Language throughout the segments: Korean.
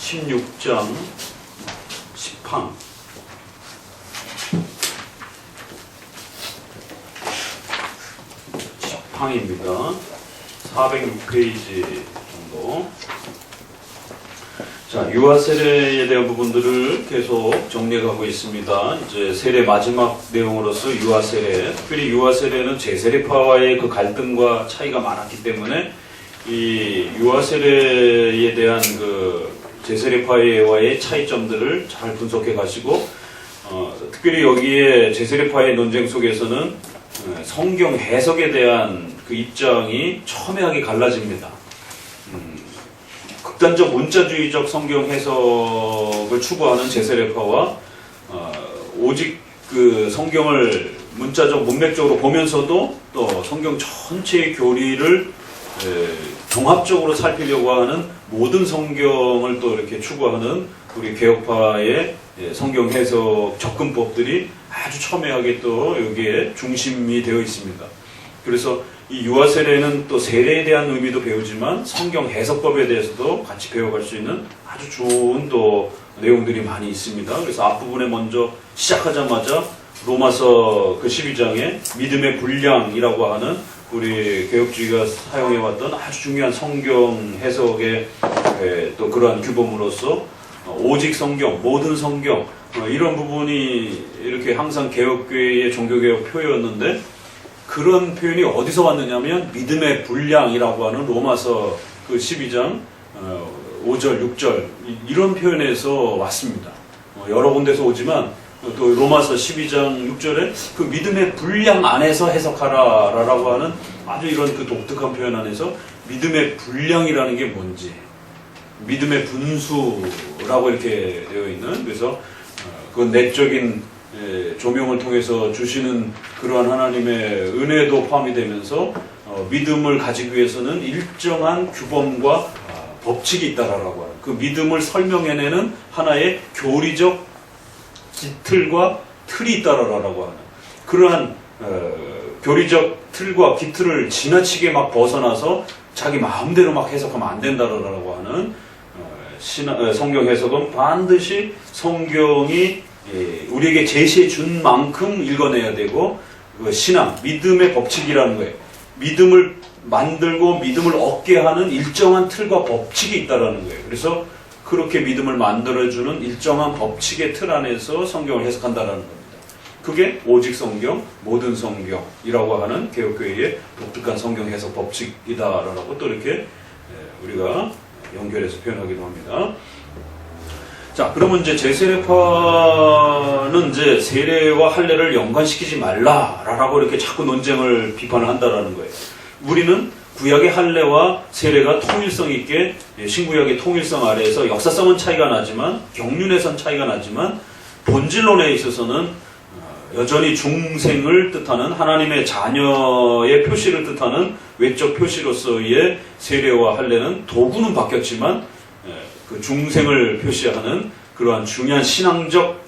16장 10항 10항입니다. 406페이지 정도. 자, 유아 세례에 대한 부분들을 계속 정리하고 있습니다. 이제 세례 마지막 내용으로서 유아 세례, 특별히 유아 세례는 제세례파와의 그 갈등과 차이가 많았기 때문에 이 유아 세례에 대한 그 제세례파와의 차이점들을 잘 분석해 가시고, 특별히 여기에 제세례파의 논쟁 속에서는 성경 해석에 대한 그 입장이 첨예하게 갈라집니다. 극단적 문자주의적 성경 해석을 추구하는 제세례파와 오직 그 성경을 문자적 문맥적으로 보면서도 또 성경 전체의 교리를 종합적으로 살피려고 하는 모든 성경을 또 이렇게 추구하는 우리 개혁파의 성경 해석 접근법들이 아주 첨예하게 또 여기에 중심이 되어 있습니다. 그래서 이 유아 세례는 또 세례에 대한 의미도 배우지만 성경 해석법에 대해서도 같이 배워갈 수 있는 아주 좋은 또 내용들이 많이 있습니다. 그래서 앞부분에 먼저 시작하자마자 로마서 그 12장에 믿음의 분량이라고 하는 우리 개혁주의가 사용해왔던 아주 중요한 성경 해석의 또 그러한 규범으로서 오직 성경, 모든 성경 이런 부분이 이렇게 항상 개혁교회의 종교개혁 표였는데, 그런 표현이 어디서 왔느냐면 믿음의 분량이라고 하는 로마서 그 12장 5절, 6절 이런 표현에서 왔습니다. 여러 군데서 오지만 또 로마서 12장 6절에 그 믿음의 분량 안에서 해석하라라고 하는 아주 이런 그 독특한 표현 안에서 믿음의 분량이라는 게 뭔지, 믿음의 분수라고 이렇게 되어 있는, 그래서 그 내적인 조명을 통해서 주시는 그러한 하나님의 은혜도 포함이 되면서 믿음을 가지기 위해서는 일정한 규범과 법칙이 있다라고 하는, 그 믿음을 설명해내는 하나의 교리적 기틀과 틀이 있다라고 하는 그러한 교리적 틀과 기틀을 지나치게 막 벗어나서 자기 마음대로 막 해석하면 안 된다라고 하는 성경 해석은 반드시 성경이 우리에게 제시해 준 만큼 읽어내야 되고, 신앙, 믿음의 법칙이라는 거예요. 믿음을 만들고 믿음을 얻게 하는 일정한 틀과 법칙이 있다라는 거예요. 그래서 그렇게 믿음을 만들어주는 일정한 법칙의 틀 안에서 성경을 해석한다라는 겁니다. 그게 오직 성경, 모든 성경이라고 하는 개혁교회의 독특한 성경 해석 법칙이다라고 또 이렇게 우리가 연결해서 표현하기도 합니다. 자, 그러면 이제 제세례파는 이제 세례와 할례를 연관시키지 말라라고 이렇게 자꾸 논쟁을 비판을 한다라는 거예요. 우리는 구약의 할례와 세례가 통일성 있게, 신구약의 통일성 아래에서 역사성은 차이가 나지만, 경륜에선 차이가 나지만, 본질론에 있어서는 여전히 중생을 뜻하는 하나님의 자녀의 표시를 뜻하는 외적 표시로서의 세례와 할례는 도구는 바뀌었지만 그 중생을 표시하는 그러한 중요한 신앙적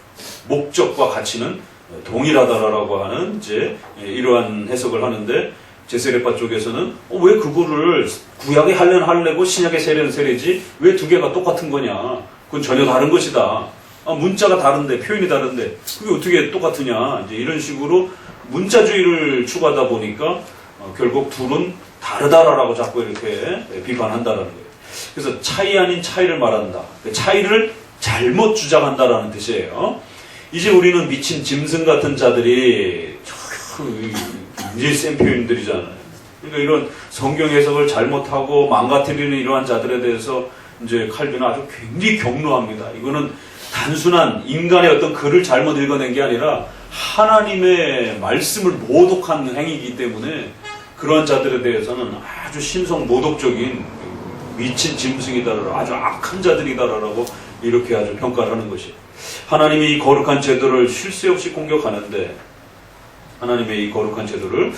목적과 가치는 동일하다라고 하는 이제 이러한 해석을 하는데, 제세례파 쪽에서는 왜 그거를 구약의 할례는 할례고 신약의 세례는 세례지 왜 두 개가 똑같은 거냐? 그건 전혀 다른 것이다. 문자가 다른데, 표현이 다른데 그게 어떻게 똑같으냐? 이제 이런 식으로 문자주의를 추구하다 보니까 결국 둘은 다르다라고 자꾸 이렇게 비판한다라는 거예요. 그래서 차이 아닌 차이를 말한다. 그 차이를 잘못 주장한다라는 뜻이에요. 이제 우리는 미친 짐승 같은 자들이 굉장히 센 표현들이잖아요. 그러니까 이런 성경 해석을 잘못하고 망가뜨리는 이러한 자들에 대해서 이제 칼빈은 아주 굉장히 격노합니다. 이거는 단순한 인간의 어떤 글을 잘못 읽어낸 게 아니라 하나님의 말씀을 모독한 행위이기 때문에 그러한 자들에 대해서는 아주 신성 모독적인 미친 짐승이다라고, 아주 악한 자들이다라고 이렇게 아주 평가를 하는 것이, 하나님이 이 거룩한 제도를 쉴 새 없이 공격하는데, 하나님의 이 거룩한 제도를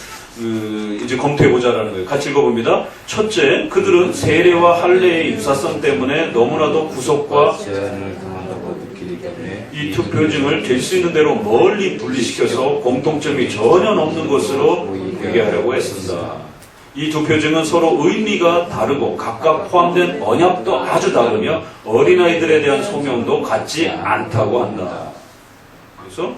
이제 검토해보자라는 거예요. 같이 읽어봅니다. 첫째, 그들은 세례와 할례의 유사성 때문에 너무나도 구속과 이 두 표징을 될 수 있는 대로 멀리 분리시켜서 공통점이 전혀 없는 것으로 얘기하려고 했습니다. 이 두 표징은 서로 의미가 다르고 각각 포함된 언약도 아주 다르며 어린아이들에 대한 소명도 같지 않다고 한다. 그래서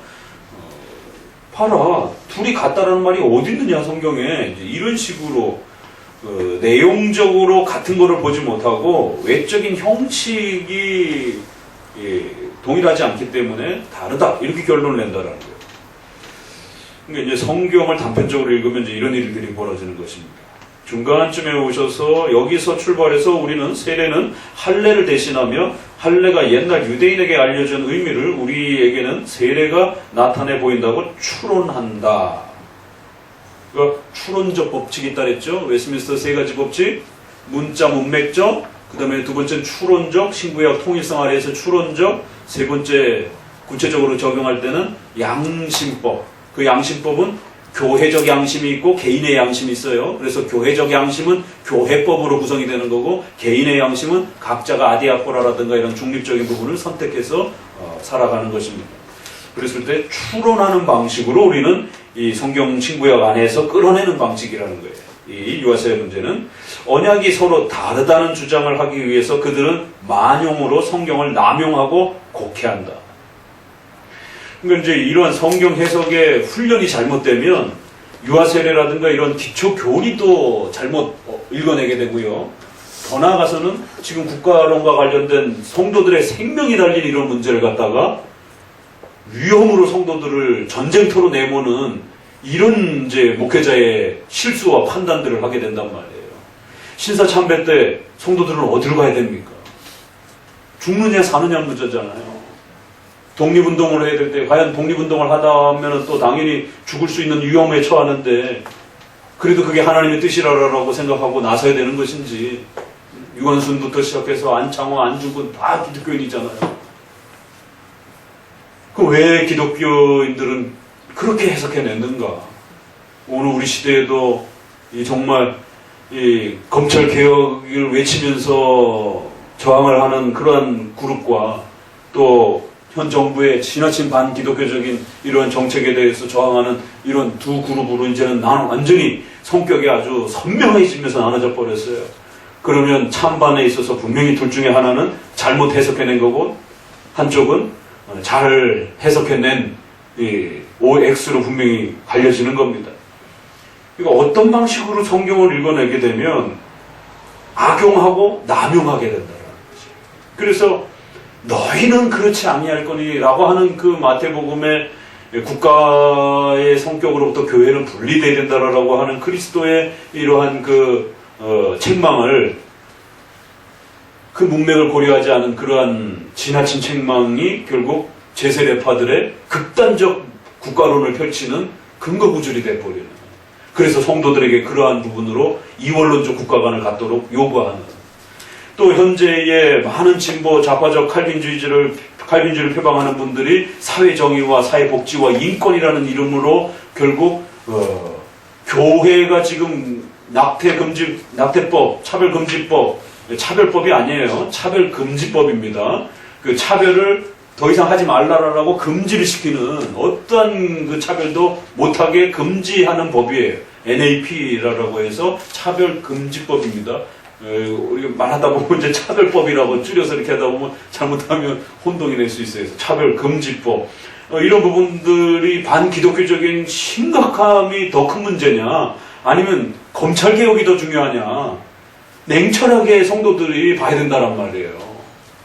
봐라, 둘이 같다라는 말이 어디 있느냐 성경에. 이런 식으로 내용적으로 같은 거를 보지 못하고 외적인 형식이 동일하지 않기 때문에 다르다, 이렇게 결론을 낸다라는 거예요. 그러니까 이제 성경을 단편적으로 읽으면 이제 이런 일들이 벌어지는 것입니다. 중간쯤에 오셔서 여기서 출발해서 우리는 세례는 할례를 대신하며 할례가 옛날 유대인에게 알려준 의미를 우리에게는 세례가 나타내 보인다고 추론한다. 그러니까 추론적 법칙이 있다 그랬죠. 웨스민스터 세 가지 법칙, 문자 문맥적, 그 다음에 두 번째는 추론적, 신구약 통일성 아래에서 추론적, 세 번째 구체적으로 적용할 때는 양심법. 그 양심법은 교회적 양심이 있고 개인의 양심이 있어요. 그래서 교회적 양심은 교회법으로 구성이 되는 거고, 개인의 양심은 각자가 아디아포라라든가 이런 중립적인 부분을 선택해서 살아가는 것입니다. 그랬을 때 추론하는 방식으로 우리는 이 성경 신구약 안에서 끌어내는 방식이라는 거예요. 이 유아세례 문제는 언약이 서로 다르다는 주장을 하기 위해서 그들은 만용으로 성경을 남용하고 곡해한다. 그러니까 이제 이러한 성경 해석의 훈련이 잘못되면 유아세례라든가 이런 기초 교리도 잘못 읽어내게 되고요. 더 나아가서는 지금 국가론과 관련된 성도들의 생명이 달린 이런 문제를 갖다가 위험으로 성도들을 전쟁터로 내모는 이런 이제 목회자의 실수와 판단들을 하게 된단 말이에요. 신사참배 때 성도들은 어디로 가야 됩니까? 죽느냐 사느냐 문제잖아요. 독립운동을 해야 될 때 과연 독립운동을 하다 하면 또 당연히 죽을 수 있는 위험에 처하는데 그래도 그게 하나님의 뜻이라고 생각하고 나서야 되는 것인지, 유관순부터 시작해서 안창호, 안중근 다 기독교인이잖아요. 그럼 왜 기독교인들은 그렇게 해석해냈는가? 오늘 우리 시대에도 정말 검찰 개혁을 외치면서 저항을 하는 그러한 그룹과 또 현 정부의 지나친 반기독교적인 이러한 정책에 대해서 저항하는 이런 두 그룹으로 이제는 나는 완전히 성격이 아주 선명해지면서 나눠져 버렸어요. 그러면 찬반에 있어서 분명히 둘 중에 하나는 잘못 해석해낸 거고, 한쪽은 잘 해석해낸 OX로 분명히 갈려지는 겁니다. 그러니까 어떤 방식으로 성경을 읽어내게 되면 악용하고 남용하게 된다는 거죠. 그래서 너희는 그렇지 아니할 거니라고 하는 그 마태복음의 국가의 성격으로부터 교회는 분리돼야 된다라고 하는 그리스도의 이러한 그 책망을, 그 문맥을 고려하지 않은 그러한 지나친 책망이 결국 제세례파들의 극단적 국가론을 펼치는 근거 구절이 돼버리는, 그래서 성도들에게 그러한 부분으로 이원론적 국가관을 갖도록 요구하는, 또 현재의 많은 진보 좌파적 칼빈주의를 표방하는 분들이 사회정의와 사회복지와 인권이라는 이름으로 결국 교회가 지금 낙태법, 차별금지법, 차별법이 아니에요. 차별금지법입니다. 그 차별을 더 이상 하지 말라라고 금지를 시키는, 어떤 그 차별도 못하게 금지하는 법이에요. NAP라고 해서 차별금지법입니다. 우리가 말하다 보면 이제 차별법이라고 줄여서 이렇게 하다 보면 잘못하면 혼동이 될 수 있어요. 차별금지법. 이런 부분들이 반기독교적인 심각함이 더 큰 문제냐, 아니면 검찰개혁이 더 중요하냐, 냉철하게 성도들이 봐야 된다란 말이에요.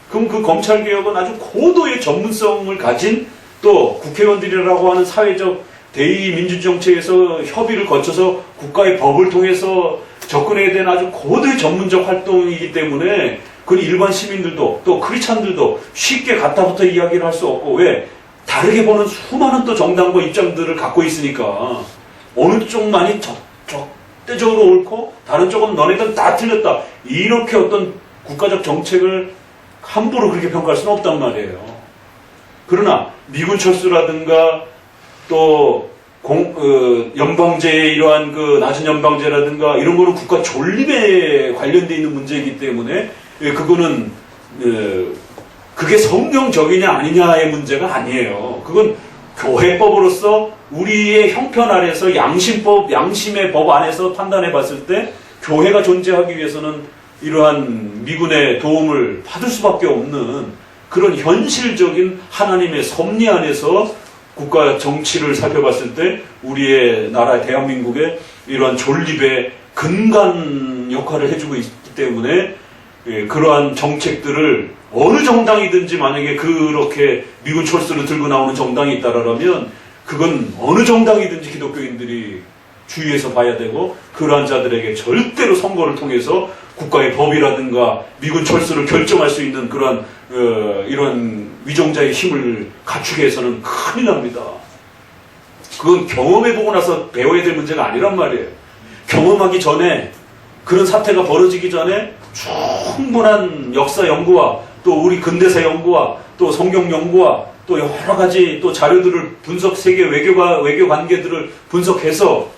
그럼 그 검찰개혁은 아주 고도의 전문성을 가진, 또 국회의원들이라고 하는 사회적 대의민주정책에서 협의를 거쳐서 국가의 법을 통해서 접근해야 되는 아주 고도의 전문적 활동이기 때문에 그건 일반 시민들도 또 크리스찬들도 쉽게 갖다부터 이야기를 할 수 없고, 왜? 다르게 보는 수많은 또 정당과 입장들을 갖고 있으니까 어느 쪽만이 적대적으로 옳고 다른 쪽은 너네들 다 틀렸다, 이렇게 어떤 국가적 정책을 함부로 그렇게 평가할 수는 없단 말이에요. 그러나 미군 철수라든가 또 연방제의 이러한 그 낮은 연방제라든가 이런 거는 국가 존립에 관련되어 있는 문제이기 때문에 그거는 그게 성경적이냐 아니냐의 문제가 아니에요. 그건 교회법으로서 우리의 형편 아래서 양심의 법 안에서 판단해 봤을 때 교회가 존재하기 위해서는 이러한 미군의 도움을 받을 수밖에 없는 그런 현실적인 하나님의 섭리 안에서 국가 정치를 살펴봤을 때 우리의 나라 대한민국의 이러한 존립의 근간 역할을 해주고 있기 때문에 그러한 정책들을 어느 정당이든지 만약에 그렇게 미군 철수를 들고 나오는 정당이 있다라면 그건 어느 정당이든지 기독교인들이 주의해서 봐야 되고 그러한 자들에게 절대로 선거를 통해서 국가의 법이라든가 미군 철수를 결정할 수 있는 그러한 이런 위정자의 힘을 갖추게 해서는 큰일 납니다. 그건 경험해보고 나서 배워야 될 문제가 아니란 말이에요. 경험하기 전에 그런 사태가 벌어지기 전에 충분한 역사 연구와 또 우리 근대사 연구와 또 성경 연구와 또 여러 가지 또 자료들을 세계 외교 관계들을 분석해서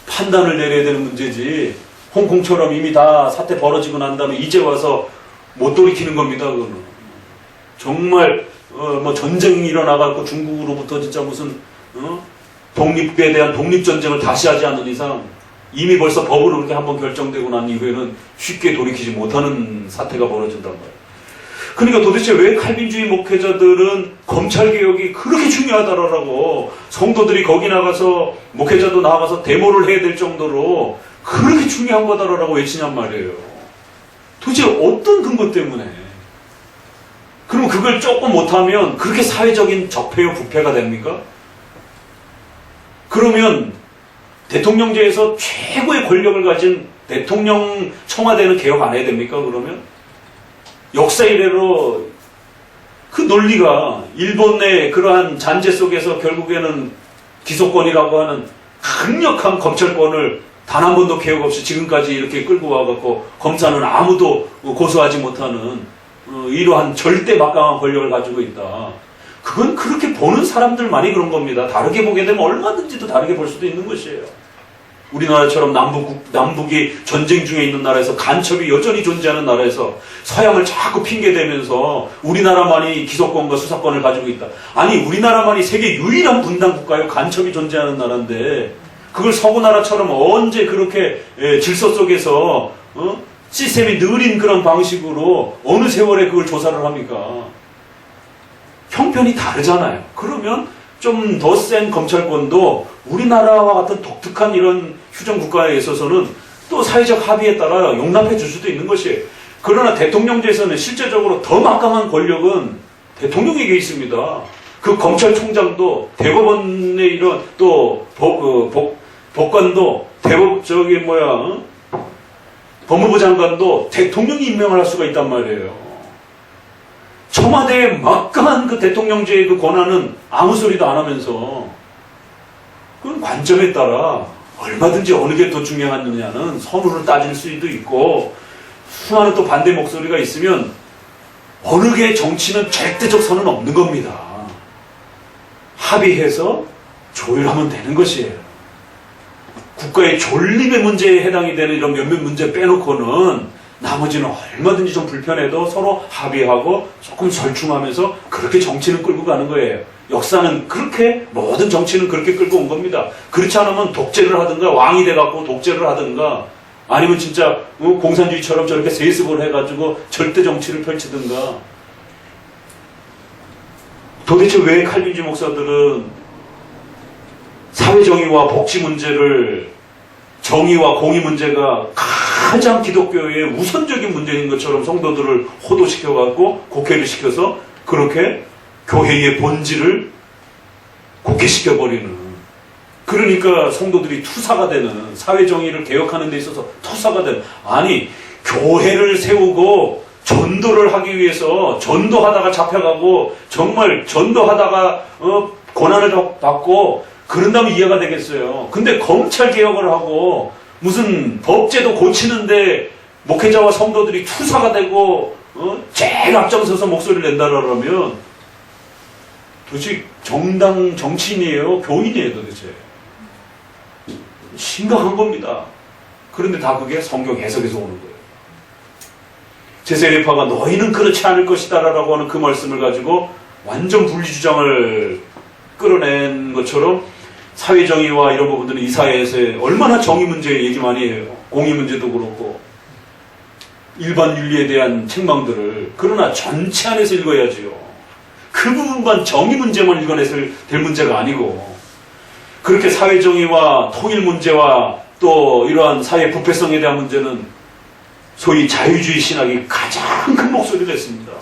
판단을 내려야 되는 문제지. 홍콩처럼 이미 다 사태 벌어지고 난 다음에 이제 와서 못 돌이키는 겁니다. 그거는 정말 뭐 전쟁이 일어나갖고 중국으로부터 진짜 무슨 독립에 대한 독립전쟁을 다시 하지 않는 이상 이미 벌써 법으로 그렇게 한번 결정되고 난 이후에는 쉽게 돌이키지 못하는 사태가 벌어진단 말이에요. 그러니까 도대체 왜 칼빈주의 목회자들은 검찰개혁이 그렇게 중요하다라고 성도들이 거기 나가서 목회자도 나가서 데모를 해야 될 정도로 그렇게 중요한 거다라고 외치냔 말이에요. 도대체 어떤 근거 때문에? 그럼 그걸 조금 못하면 그렇게 사회적인 적폐요 부패가 됩니까? 그러면 대통령제에서 최고의 권력을 가진 대통령 청와대는 개혁 안 해야 됩니까? 그러면? 역사 이래로 그 논리가 일본의 그러한 잔재 속에서 결국에는 기소권이라고 하는 강력한 검찰권을 단 한 번도 개혁 없이 지금까지 이렇게 끌고 와갖고 검사는 아무도 고소하지 못하는 이러한 절대 막강한 권력을 가지고 있다. 그건 그렇게 보는 사람들만이 그런 겁니다. 다르게 보게 되면 얼마든지 또 다르게 볼 수도 있는 것이에요. 우리나라처럼 남북이 전쟁 중에 있는 나라에서 간첩이 여전히 존재하는 나라에서 서양을 자꾸 핑계대면서 우리나라만이 기소권과 수사권을 가지고 있다. 아니 우리나라만이 세계 유일한 분단 국가요. 간첩이 존재하는 나라인데 그걸 서구 나라처럼 언제 그렇게 질서 속에서 시스템이 느린 그런 방식으로 어느 세월에 그걸 조사를 합니까? 형편이 다르잖아요. 그러면 좀 더 센 검찰권도 우리나라와 같은 독특한 이런 휴전 국가에 있어서는 또 사회적 합의에 따라 용납해 줄 수도 있는 것이에요. 그러나 대통령제에서는 실제적으로 더 막강한 권력은 대통령에게 있습니다. 그 검찰총장도 대법원의 이런 또 법관도 법무부 장관도 대통령이 임명을 할 수가 있단 말이에요. 청와대의 막강한 그 대통령제의 그 권한은 아무 소리도 안 하면서 그건 관점에 따라 얼마든지 어느 게 더 중요하느냐는 선후를 따질 수도 있고 수많은 또 반대 목소리가 있으면 어느 게 정치는 절대적 선은 없는 겁니다. 합의해서 조율하면 되는 것이에요. 국가의 존립의 문제에 해당이 되는 이런 몇몇 문제 빼놓고는 나머지는 얼마든지 좀 불편해도 서로 합의하고 조금 절충하면서 그렇게 정치는 끌고 가는 거예요. 역사는 그렇게 모든 정치는 그렇게 끌고 온 겁니다. 그렇지 않으면 독재를 하든가 왕이 돼갖고 독재를 하든가 아니면 진짜 공산주의처럼 저렇게 세습을 해가지고 절대 정치를 펼치든가. 도대체 왜 칼빈주의 목사들은 사회정의와 복지 문제를 정의와 공의 문제가 가장 기독교의 우선적인 문제인 것처럼 성도들을 호도시켜갖고 곡해를 시켜서 그렇게 교회의 본질을 곡해시켜버리는 그러니까 성도들이 투사가 되는 사회정의를 개혁하는 데 있어서 투사가 되는 아니 교회를 세우고 전도를 하기 위해서 전도하다가 잡혀가고 정말 전도하다가 고난을 받고 그런 다음에 이해가 되겠어요. 근데 검찰 개혁을 하고 무슨 법제도 고치는데 목회자와 성도들이 투사가 되고 제일 앞장서서 목소리를 낸다라면 도대체 정당 정치인이에요? 교인이에요 도대체? 심각한 겁니다. 그런데 다 그게 성경 해석에서 오는 거예요. 제세례파가 너희는 그렇지 않을 것이다 라고 하는 그 말씀을 가지고 완전 분리주장을 끌어낸 것처럼 사회정의와 이런 부분들은 이 사회에서 얼마나 정의 문제 얘기 많이 해요. 공의 문제도 그렇고 일반 윤리에 대한 책망들을. 그러나 전체 안에서 읽어야지요. 그 부분만 정의 문제만 읽어내서 될 문제가 아니고, 그렇게 사회정의와 통일 문제와 또 이러한 사회 부패성에 대한 문제는 소위 자유주의 신학이 가장 큰 목소리를 냈습니다.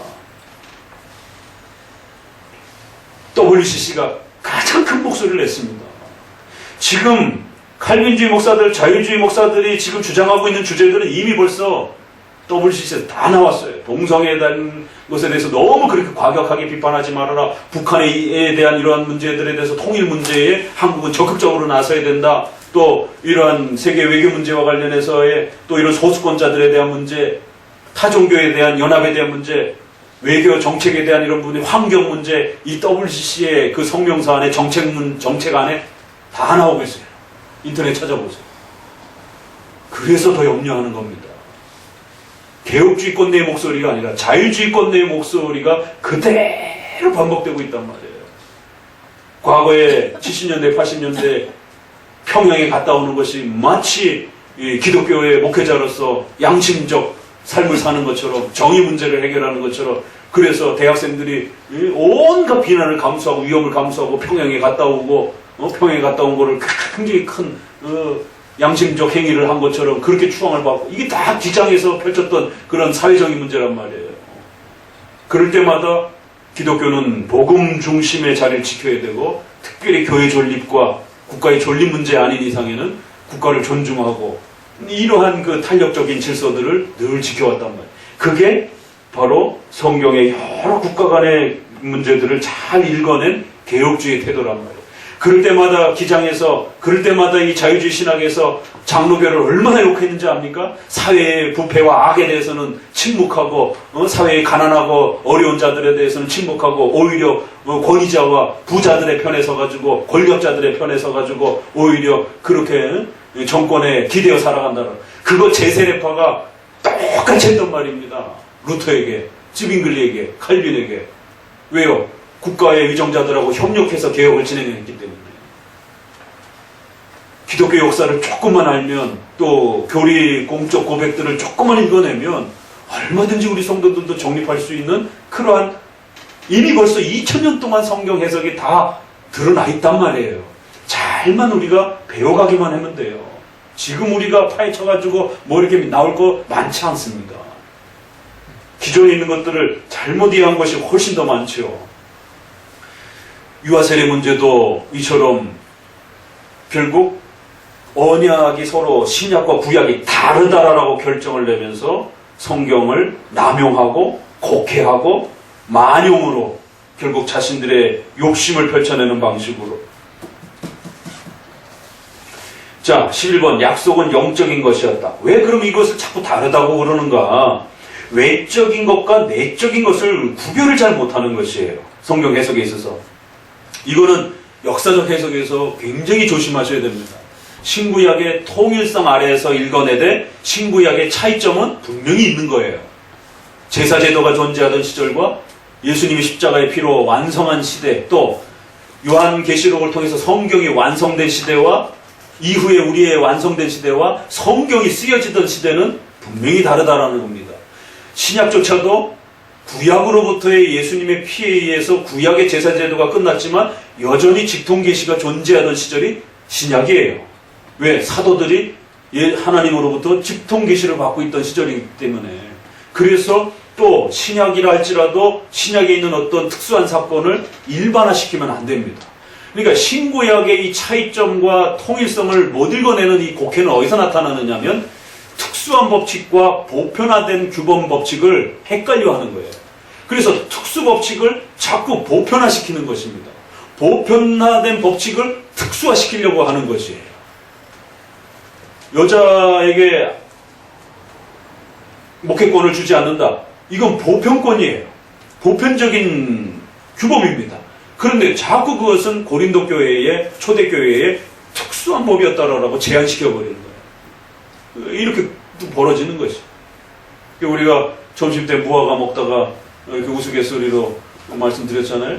WCC가 가장 큰 목소리를 냈습니다. 지금 칼빈주의 목사들, 자유주의 목사들이 지금 주장하고 있는 주제들은 이미 벌써 WCC에서 다 나왔어요. 동성애에 대한 것에 대해서 너무 그렇게 과격하게 비판하지 말아라. 북한에 대한 이러한 문제들에 대해서 통일 문제에 한국은 적극적으로 나서야 된다. 또 이러한 세계 외교 문제와 관련해서의 또 이런 소수권자들에 대한 문제, 타종교에 대한 연합에 대한 문제, 외교 정책에 대한 이런 부분이 환경 문제, 이 WCC의 그 성명서 안에 정책 안에 다 나오고 있어요. 인터넷 찾아보세요. 그래서 더 염려하는 겁니다. 개혁주의권내의 목소리가 아니라 자유주의권내의 목소리가 그대로 반복되고 있단 말이에요. 과거에 70년대, 80년대 평양에 갔다 오는 것이 마치 기독교의 목회자로서 양심적 삶을 사는 것처럼, 정의 문제를 해결하는 것처럼, 그래서 대학생들이 온갖 비난을 감수하고 위험을 감수하고 평양에 갔다 오고, 평양에 갔다 온 거를 굉장히 큰 양심적 행위를 한 것처럼 그렇게 추앙을 받고, 이게 다 기장에서 펼쳤던 그런 사회적인 문제란 말이에요. 그럴 때마다 기독교는 복음 중심의 자리를 지켜야 되고, 특별히 교회 존립과 국가의 존립 문제 아닌 이상에는 국가를 존중하고, 이러한 그 탄력적인 질서들을 늘 지켜왔단 말이에요. 그게 바로 성경의 여러 국가 간의 문제들을 잘 읽어낸 개혁주의 태도란 말이에요. 그럴 때마다 기장에서, 그럴 때마다 이 자유주의 신학에서 장로교를 얼마나 욕했는지 압니까? 사회의 부패와 악에 대해서는 침묵하고, 사회의 가난하고 어려운 자들에 대해서는 침묵하고, 오히려 권위자와 부자들의 편에 서가지고, 권력자들의 편에 서가지고, 오히려 그렇게 정권에 기대어 살아간다는, 그거 제세례파가 똑같이 했단 말입니다. 루터에게, 쯔빙글리에게, 칼빈에게. 왜요? 국가의 위정자들하고 협력해서 개혁을 진행했기 때문에. 기독교 역사를 조금만 알면, 또 교리 공적 고백들을 조금만 읽어내면 얼마든지 우리 성도들도 정립할 수 있는 그러한, 이미 벌써 2000년 동안 성경 해석이 다 드러나 있단 말이에요. 잘만 우리가 배워가기만 하면 돼요. 지금 우리가 파헤쳐가지고 뭐 이렇게 나올 거 많지 않습니다. 기존에 있는 것들을 잘못 이해한 것이 훨씬 더 많죠. 유아세례 문제도 이처럼 결국 언약이 서로 신약과 구약이 다르다라고 결정을 내면서 성경을 남용하고 곡해하고 만용으로 결국 자신들의 욕심을 펼쳐내는 방식으로. 자, 11번 약속은 영적인 것이었다. 왜 그럼 이것을 자꾸 다르다고 그러는가? 외적인 것과 내적인 것을 구별을 잘 못하는 것이에요. 성경 해석에 있어서. 이거는 역사적 해석에서 굉장히 조심하셔야 됩니다. 신구약의 통일성 아래에서 읽어내되 신구약의 차이점은 분명히 있는 거예요. 제사제도가 존재하던 시절과 예수님이 십자가의 피로 완성한 시대, 또 요한계시록을 통해서 성경이 완성된 시대와 이후에 우리의 완성된 시대와 성경이 쓰여지던 시대는 분명히 다르다라는 겁니다. 신약조차도 구약으로부터의 예수님의 피에 의해서 구약의 제사제도가 끝났지만 여전히 직통계시가 존재하던 시절이 신약이에요. 왜? 사도들이 하나님으로부터 직통계시를 받고 있던 시절이기 때문에. 그래서 또 신약이라 할지라도 신약에 있는 어떤 특수한 사건을 일반화시키면 안 됩니다. 그러니까 신구약의 이 차이점과 통일성을 못 읽어내는 이 곡해는 어디서 나타나느냐면 특수한 법칙과 보편화된 규범 법칙을 헷갈려하는 거예요. 그래서 특수 법칙을 자꾸 보편화시키는 것입니다. 보편화된 법칙을 특수화시키려고 하는 것이에요. 여자에게 목회권을 주지 않는다. 이건 보편권이에요. 보편적인 규범입니다. 그런데 자꾸 그것은 고린도 교회의 초대교회의 특수한 법이었다라고 제한시켜버리는 거예요. 이렇게 벌어지는 것이. 우리가 점심 때 무화과 먹다가 이렇게 우스갯소리로 말씀드렸잖아요.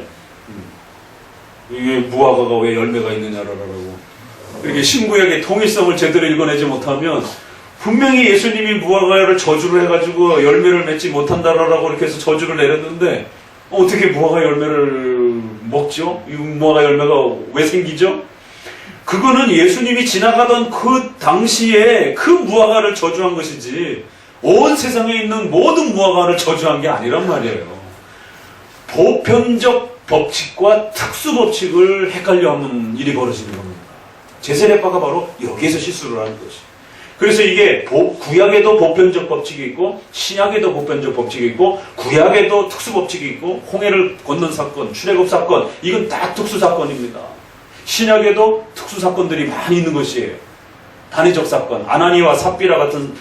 이게 무화과가 왜 열매가 있느냐라고. 이렇게 신구약의 통일성을 제대로 읽어내지 못하면 분명히 예수님이 무화과를 저주를 해가지고 열매를 맺지 못한다라고 이렇게 해서 저주를 내렸는데 어떻게 무화과 열매를 먹죠? 이 무화과 열매가 왜 생기죠? 그거는 예수님이 지나가던 그 당시에 그 무화과를 저주한 것이지 온 세상에 있는 모든 무화과를 저주한 게 아니란 말이에요. 보편적 법칙과 특수 법칙을 헷갈려하는 일이 벌어지는 겁니다. 제세례파가 바로 여기에서 실수를 하는 것이. 그래서 이게 구약에도 보편적 법칙이 있고 신약에도 보편적 법칙이 있고 구약에도 특수 법칙이 있고 홍해를 건넌 사건, 출애굽 사건 이건 다 특수 사건입니다. 신약에도 특수 사건들이 많이 있는 것이에요. 단위적 사건, 아나니와 삽비라 같은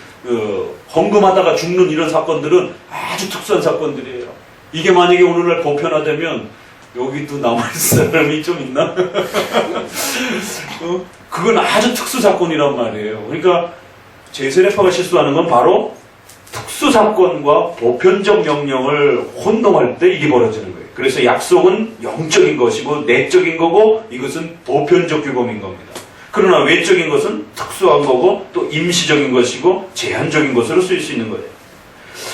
헌금하다가 죽는 이런 사건들은 아주 특수한 사건들이에요. 이게 만약에 오늘날 보편화되면 여기도 남아있을 사람이 좀 있나? 그건 아주 특수 사건이란 말이에요. 그러니까 제세례파가 실수하는 건 바로 특수 사건과 보편적 명령을 혼동할 때 이게 벌어지는 거예요. 그래서 약속은 영적인 것이고 내적인 거고 이것은 보편적 규범인 겁니다. 그러나 외적인 것은 특수한 거고 또 임시적인 것이고 제한적인 것으로 쓰일 수 있는 거예요.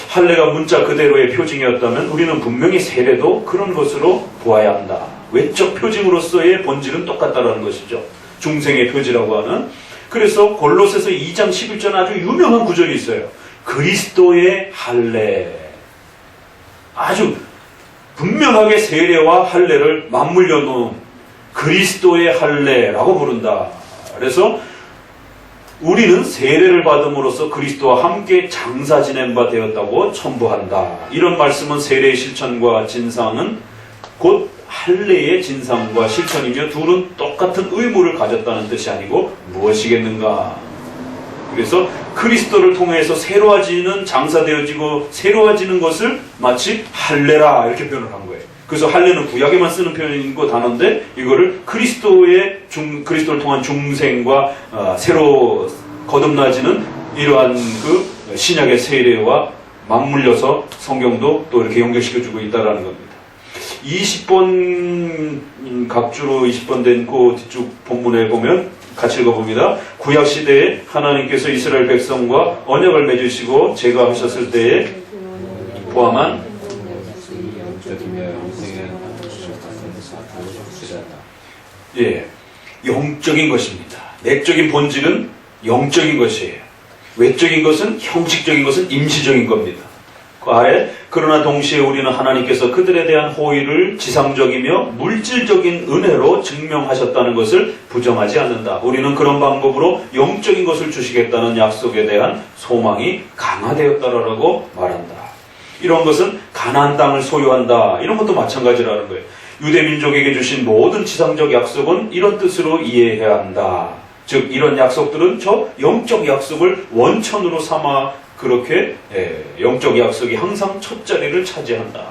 할례가 문자 그대로의 표징이었다면 우리는 분명히 세례도 그런 것으로 보아야 한다. 외적 표징으로서의 본질은 똑같다라는 것이죠. 중생의 표지라고 하는. 그래서 골로새서 2장 11절 아주 유명한 구절이 있어요. 그리스도의 할례. 아주 분명하게 세례와 할례를 맞물려 놓은 그리스도의 할례라고 부른다. 그래서 우리는 세례를 받음으로써 그리스도와 함께 장사 지낸 바 되었다고 첨부한다. 이런 말씀은 세례의 실천과 진상은 곧 할례의 진상과 실천이며 둘은 똑같은 의무를 가졌다는 뜻이 아니고 무엇이겠는가. 그래서 그리스도를 통해서 새로워지는 장사되어지고 새로워지는 것을 마치 할례라 이렇게 표현을 한 거예요. 그래서 할례는 구약에만 쓰는 표현이고 단어인데 이거를 그리스도를 통한 중생과 새로 거듭나지는 이러한 그 신약의 세례와 맞물려서 성경도 또 이렇게 연결시켜주고 있다는 겁니다. 20번 각주로 20번 된 그 뒤쪽 본문에 보면 같이 읽어봅니다. 구약 시대에 하나님께서 이스라엘 백성과 언약을 맺으시고 제가 하셨을 때에 포함한 영적인 것입니다. 내적인 본질은 영적인 것이에요. 외적인 것은 형식적인 것은 임시적인 겁니다. 그 아래 그러나 동시에 우리는 하나님께서 그들에 대한 호의를 지상적이며 물질적인 은혜로 증명하셨다는 것을 부정하지 않는다. 우리는 그런 방법으로 영적인 것을 주시겠다는 약속에 대한 소망이 강화되었다라고 말한다. 이런 것은 가나안 땅을 소유한다. 이런 것도 마찬가지라는 거예요. 유대민족에게 주신 모든 지상적 약속은 이런 뜻으로 이해해야 한다. 즉 이런 약속들은 저 영적 약속을 원천으로 삼아 그렇게 영적 약속이 항상 첫 자리를 차지한다.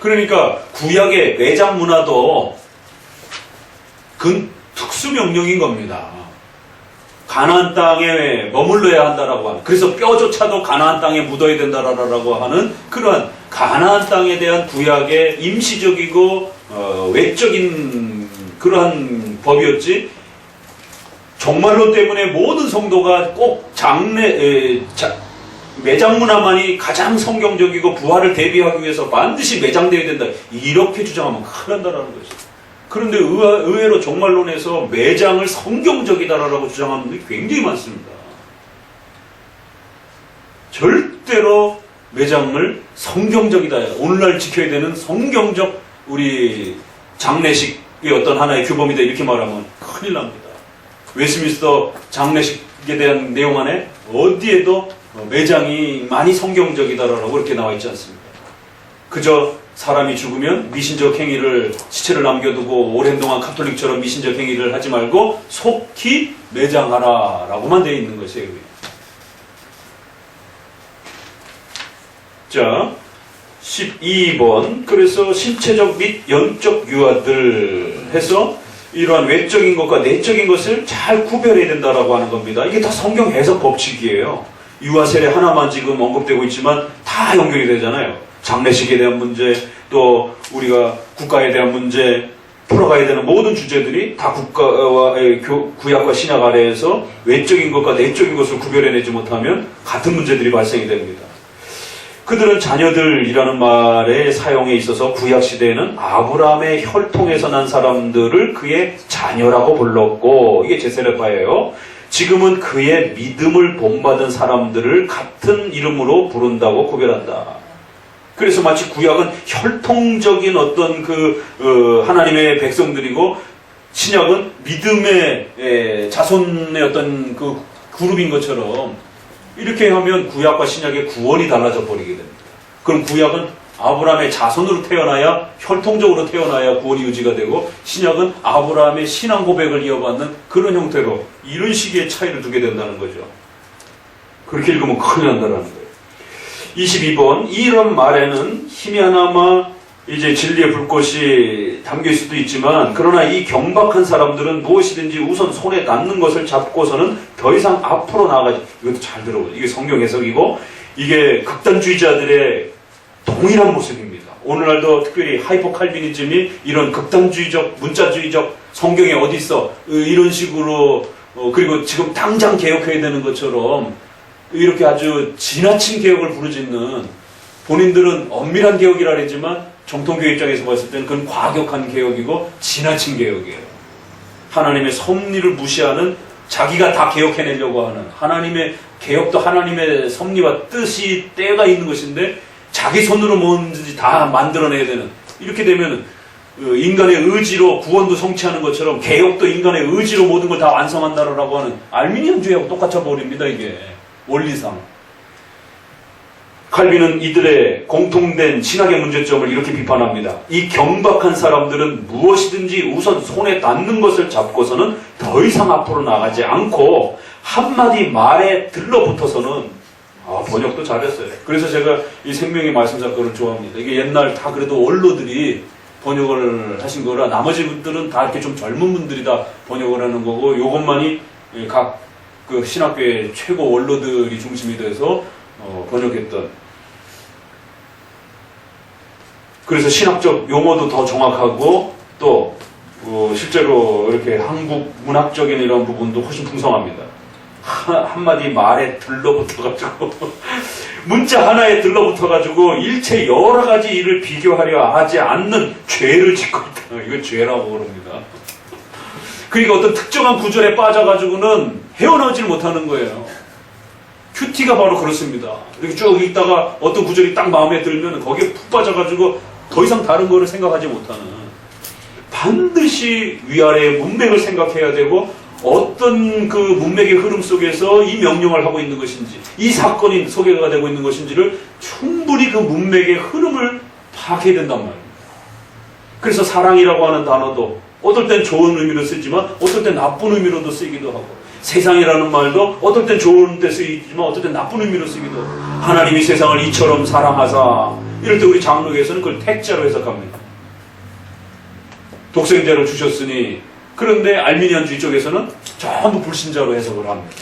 그러니까 구약의 매장 문화도 그 특수 명령인 겁니다. 가나안 땅에 머물러야 한다라고 하는, 그래서 뼈조차도 가나안 땅에 묻어야 된다라고 하는 그러한 가나안 땅에 대한 구약의 임시적이고 외적인 그러한 법이었지. 종말론 때문에 모든 성도가 꼭 매장 문화만이 가장 성경적이고 부활을 대비하기 위해서 반드시 매장되어야 된다. 이렇게 주장하면 큰일 난다라는 것이죠. 그런데 의외로 종말론에서 매장을 성경적이다라고 주장하는 분들이 굉장히 많습니다. 절대로 매장을 성경적이다. 오늘날 지켜야 되는 성경적 우리 장례식의 어떤 하나의 규범이다. 이렇게 말하면 큰일 납니다. 웨스트민스터 장례식에 대한 내용 안에 어디에도 매장이 많이 성경적이다라고 이렇게 나와 있지 않습니다. 그저 사람이 죽으면 미신적 행위를, 시체를 남겨두고 오랜 동안 카톨릭처럼 미신적 행위를 하지 말고 속히 매장하라라고만 되어 있는 것이에요. 자, 12번. 그래서 신체적 및 영적 유아들 해서 이러한 외적인 것과 내적인 것을 잘 구별해야 된다라고 하는 겁니다. 이게 다 성경 해석 법칙이에요. 유아 세례 하나만 지금 언급되고 있지만 다 연결이 되잖아요. 장례식에 대한 문제, 또 우리가 국가에 대한 문제, 풀어가야 되는 모든 주제들이 다 구약과 신약 아래에서 외적인 것과 내적인 것을 구별해내지 못하면 같은 문제들이 발생이 됩니다. 그들은 자녀들이라는 말의 사용에 있어서 구약 시대에는 아브라함의 혈통에서 난 사람들을 그의 자녀라고 불렀고, 이게 제세례파예요. 지금은 그의 믿음을 본받은 사람들을 같은 이름으로 부른다고 구별한다. 그래서 마치 구약은 혈통적인 어떤 하나님의 백성들이고, 신약은 믿음의 자손의 어떤 그 그룹인 것처럼, 이렇게 하면 구약과 신약의 구원이 달라져 버리게 됩니다. 그럼 구약은 아브라함의 자손으로 태어나야, 혈통적으로 태어나야 구원이 유지가 되고, 신약은 아브라함의 신앙 고백을 이어받는 그런 형태로 이런 식의 차이를 두게 된다는 거죠. 그렇게 읽으면 큰일 난다는 거예요. 22번, 이런 말에는 희미하나마 이제 진리의 불꽃이 담길 수도 있지만, 그러나 이 경박한 사람들은 무엇이든지 우선 손에 닿는 것을 잡고서는 더 이상 앞으로 나아가지. 이것도 잘 들어보세요. 이게 성경 해석이고, 이게 극단주의자들의 동일한 모습입니다. 오늘날도 특별히 하이퍼 칼비니즘이 이런 극단주의적, 문자주의적, 성경에 어디 있어, 이런 식으로, 그리고 지금 당장 개혁해야 되는 것처럼 이렇게 아주 지나친 개혁을 부르짖는, 본인들은 엄밀한 개혁이라 그랬지만 정통교회 입장에서 봤을 때는 그건 과격한 개혁이고 지나친 개혁이에요. 하나님의 섭리를 무시하는, 자기가 다 개혁해내려고 하는, 하나님의 개혁도 하나님의 섭리와 뜻이 때가 있는 것인데 자기 손으로 뭐든지 다 만들어내야 되는, 이렇게 되면 인간의 의지로 구원도 성취하는 것처럼 개혁도 인간의 의지로 모든 걸 다 완성한다라고 하는 알미니언주의하고 똑같아 버립니다. 이게 원리상. 칼빈은 이들의 공통된 신학의 문제점을 이렇게 비판합니다. 이 경박한 사람들은 무엇이든지 우선 손에 닿는 것을 잡고서는 더 이상 앞으로 나가지 않고 한마디 말에 들러붙어서는, 번역도 잘했어요. 그래서 제가 이 생명의 말씀 작가를 좋아합니다. 이게 옛날 다 그래도 원로들이 번역을 하신 거라, 나머지 분들은 다 이렇게 좀 젊은 분들이 다 번역을 하는 거고, 요것만이 각 그 신학교의 최고 원로들이 중심이 돼서 번역했던. 그래서 신학적 용어도 더 정확하고, 또 실제로 이렇게 한국 문학적인 이런 부분도 훨씬 풍성합니다. 한마디 말에 들러붙어가지고 문자 하나에 들러붙어가지고 일체 여러 가지 일을 비교하려 하지 않는 죄를 짓고 있다. 이걸 죄라고 부릅니다. 그러니까 어떤 특정한 구절에 빠져가지고는 헤어나오질 못하는 거예요. 큐티가 바로 그렇습니다. 이렇게 쭉 읽다가 어떤 구절이 딱 마음에 들면 거기에 푹 빠져가지고 더 이상 다른 거를 생각하지 못하는, 반드시 위아래의 문맥을 생각해야 되고, 어떤 그 문맥의 흐름 속에서 이 명령을 하고 있는 것인지, 이 사건이 소개가 되고 있는 것인지를 충분히 그 문맥의 흐름을 파악해야 된단 말입니다. 그래서 사랑이라고 하는 단어도 어떨 땐 좋은 의미로 쓰지만 어떨 땐 나쁜 의미로도 쓰이기도 하고, 세상이라는 말도 어떨 땐 좋은 데 쓰이지만 어떨 땐 나쁜 의미로 쓰기도 하고, 하나님이 세상을 이처럼 사랑하사, 이럴 때 우리 장로교에서는 그걸 택자로 해석합니다. 독생자를 주셨으니. 그런데 알미니안주의 쪽에서는 전부 불신자로 해석을 합니다.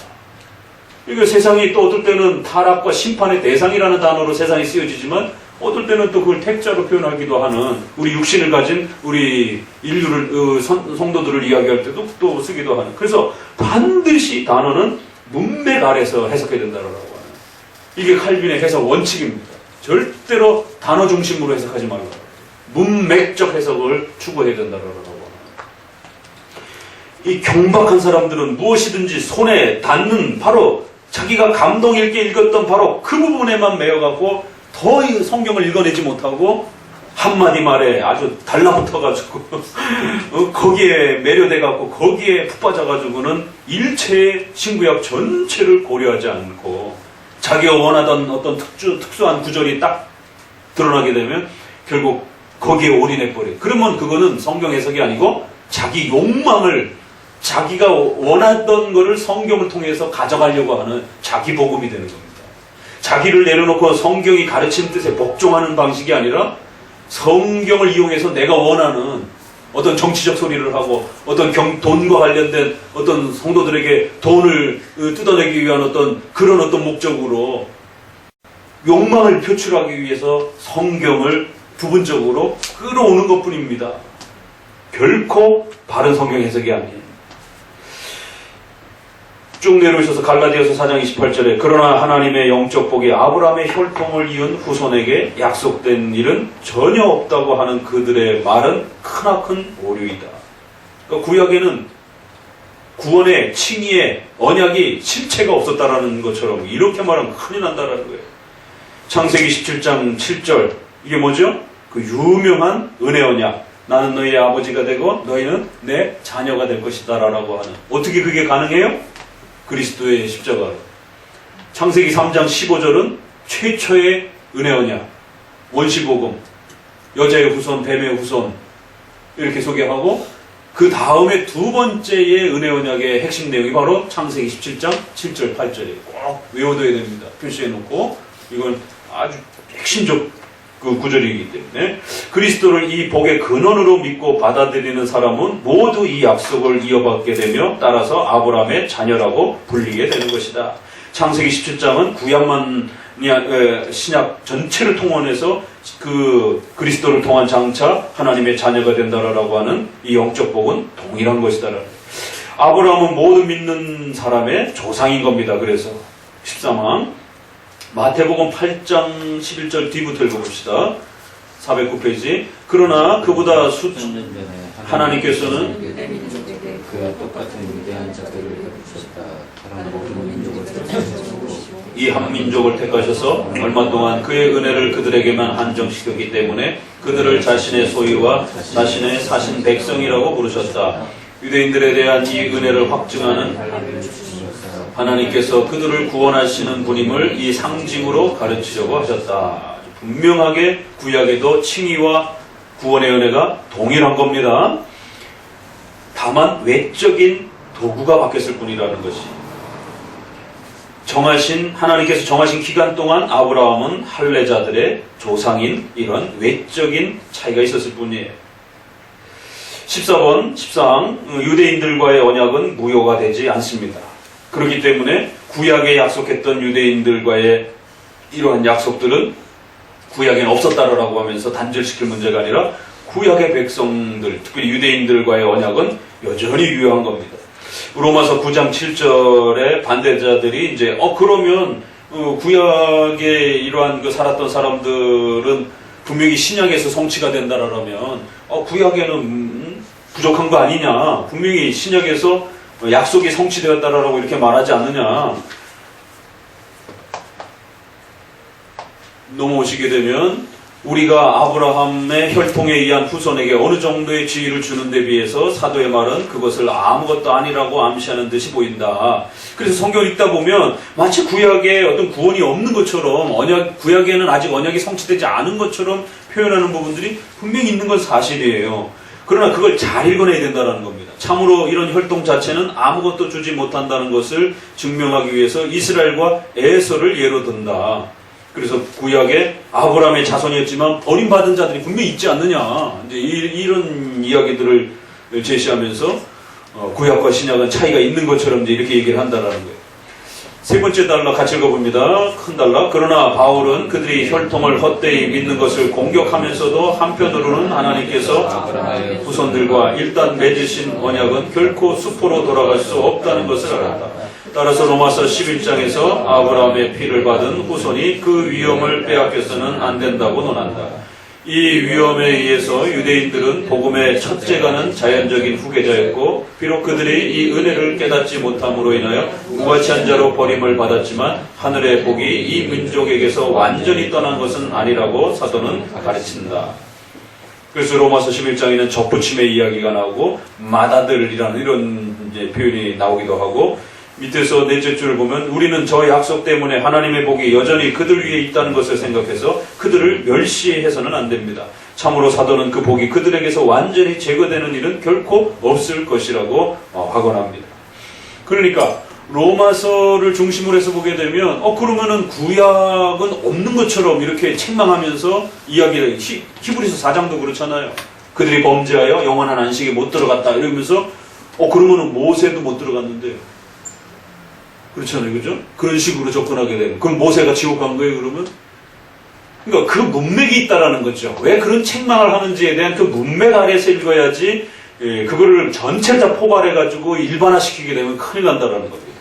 이게 세상이 또 어떨 때는 타락과 심판의 대상이라는 단어로 세상이 쓰여지지만 어떨 때는 또 그걸 택자로 표현하기도 하는, 우리 육신을 가진 우리 인류를, 성도들을 이야기할 때도 또 쓰기도 하는. 그래서 반드시 단어는 문맥 아래서 해석해야 된다라고 하는, 이게 칼빈의 해석 원칙입니다. 절대로 단어 중심으로 해석하지 말라. 문맥적 해석을 추구해야 된다라고 하는. 이 경박한 사람들은 무엇이든지 손에 닿는, 바로 자기가 감동 있게 읽었던 바로 그 부분에만 매여갖고 더 성경을 읽어내지 못하고 한마디 말에 아주 달라붙어가지고 거기에 매료돼갖고 거기에 푹 빠져가지고는 일체의 신구약 전체를 고려하지 않고 자기가 원하던 어떤 특수한 구절이 딱 드러나게 되면 결국 거기에 올인해버려요. 그러면 그거는 성경 해석이 아니고 자기 욕망을, 자기가 원하던 것을 성경을 통해서 가져가려고 하는 자기 복음이 되는 겁니다. 자기를 내려놓고 성경이 가르치는 뜻에 복종하는 방식이 아니라 성경을 이용해서 내가 원하는 어떤 정치적 소리를 하고 어떤 돈과 관련된 어떤 성도들에게 돈을 뜯어내기 위한 어떤 그런 어떤 목적으로 욕망을 표출하기 위해서 성경을 부분적으로 끌어오는 것뿐입니다. 결코 바른 성경 해석이 아니에요. 쭉 내려오셔서 갈라디아서 4장 28절에 그러나 하나님의 영적 복이 아브라함의 혈통을 이은 후손에게 약속된 일은 전혀 없다고 하는 그들의 말은 크나큰 오류이다. 그러니까 구약에는 구원의 칭의의 언약이 실체가 없었다라는 것처럼 이렇게 말하면 큰일 난다라는 거예요. 창세기 17장 7절 이게 뭐죠? 그 유명한 은혜 언약. 나는 너희의 아버지가 되고 너희는 내 자녀가 될 것이다 라고 하는. 어떻게 그게 가능해요? 그리스도의 십자가로. 창세기 3장 15절은 최초의 은혜 언약. 원시복음. 여자의 후손, 뱀의 후손 이렇게 소개하고 그 다음에 두 번째의 은혜 언약의 핵심 내용이 바로 창세기 17장 7절 8절이에요. 꼭 외워둬야 됩니다. 표시해놓고 이건 아주 핵심적 그 구절이기 때문에 그리스도를 이 복의 근원으로 믿고 받아들이는 사람은 모두 이 약속을 이어받게 되며 따라서 아브라함의 자녀라고 불리게 되는 것이다. 창세기 17장은 구약만 신약 전체를 통원해서 그 그리스도를 통한 장차 하나님의 자녀가 된다라고 하는 이 영적 복은 동일한 것이다. 아브라함은 모든 믿는 사람의 조상인 겁니다. 그래서 13항 마태복음 8장 11절 뒤부터 읽어봅시다. 409페이지. 그러나 그보다 하나님께서는 그와 똑같은 위대한 자들을 베푸셨다. 다른 모든 민족을 이 한 민족을 택하셔서 얼마 동안 그의 은혜를 그들에게만 한정시켰기 때문에 그들을 자신의 소유와 자신의 사신 백성이라고 부르셨다. 유대인들에 대한 이 은혜를 확증하는 하나님께서 그들을 구원하시는 분임을 이 상징으로 가르치려고 하셨다. 분명하게 구약에도 칭의와 구원의 은혜가 동일한 겁니다. 다만 외적인 도구가 바뀌었을 뿐이라는 것이. 하나님께서 정하신 기간 동안 아브라함은 할례자들의 조상인 이런 외적인 차이가 있었을 뿐이에요. 14번, 14항 유대인들과의 언약은 무효가 되지 않습니다. 그렇기 때문에 구약에 약속했던 유대인들과의 이러한 약속들은 구약에는 없었다라고 하면서 단절시킬 문제가 아니라 구약의 백성들, 특별히 유대인들과의 언약은 여전히 유효한 겁니다. 로마서 9장 7절에 반대자들이 이제 그러면 구약에 이러한 그 살았던 사람들은 분명히 신약에서 성취가 된다라면 구약에는 부족한 거 아니냐, 분명히 신약에서 약속이 성취되었다라고 이렇게 말하지 않느냐. 넘어오시게 되면 우리가 아브라함의 혈통에 의한 후손에게 어느 정도의 지위를 주는 데 비해서 사도의 말은 그것을 아무것도 아니라고 암시하는 듯이 보인다. 그래서 성경을 읽다 보면 마치 구약에 어떤 구원이 없는 것처럼 구약에는 아직 언약이 성취되지 않은 것처럼 표현하는 부분들이 분명히 있는 건 사실이에요. 그러나 그걸 잘 읽어내야 된다는 겁니다. 참으로 이런 혈통 자체는 아무것도 주지 못한다는 것을 증명하기 위해서 이스라엘과 에서를 예로 든다. 그래서 구약에 아브라함의 자손이었지만 버림받은 자들이 분명히 있지 않느냐. 이제 이런 이야기들을 제시하면서 구약과 신약은 차이가 있는 것처럼 이제 이렇게 얘기를 한다라는 거예요. 세 번째 단락 같이 읽어봅니다. 큰 단락. 그러나 바울은 그들이 혈통을 헛되이 믿는 것을 공격하면서도 한편으로는 하나님께서 아브라함의 후손들과 일단 맺으신 언약은 결코 수포로 돌아갈 수 없다는 것을 알았다. 따라서 로마서 11장에서 아브라함의 피를 받은 후손이 그 위엄을 빼앗겨서는 안 된다고 논한다. 이 위엄에 의해서 유대인들은 복음의 첫째가는 자연적인 후계자였고 비록 그들이 이 은혜를 깨닫지 못함으로 인하여 무가치한 자로 버림을 받았지만 하늘의 복이 이 민족에게서 완전히 떠난 것은 아니라고 사도는 가르친다. 그래서 로마서 11장에는 접붙임의 이야기가 나오고 마다들이라는 이런 이제 표현이 나오기도 하고 밑에서 넷째 줄을 보면 우리는 저 약속 때문에 하나님의 복이 여전히 그들 위에 있다는 것을 생각해서 그들을 멸시해서는 안 됩니다. 참으로 사도는 그 복이 그들에게서 완전히 제거되는 일은 결코 없을 것이라고 확언합니다. 그러니까 로마서를 중심으로 해서 보게 되면 그러면은 구약은 없는 것처럼 이렇게 책망하면서 이야기를 히브리서 4장도 그렇잖아요. 그들이 범죄하여 영원한 안식에 못 들어갔다 이러면서 그러면은 모세도 못 들어갔는데 그렇잖아요. 그죠? 그런 식으로 접근하게 되면. 그럼 모세가 지옥 간 거예요, 그러면? 그러니까 그 문맥이 있다라는 거죠. 왜 그런 책망을 하는지에 대한 그 문맥 아래서 읽어야지 그거를 전체를 다 포괄해가지고 일반화시키게 되면 큰일 난다라는 겁니다.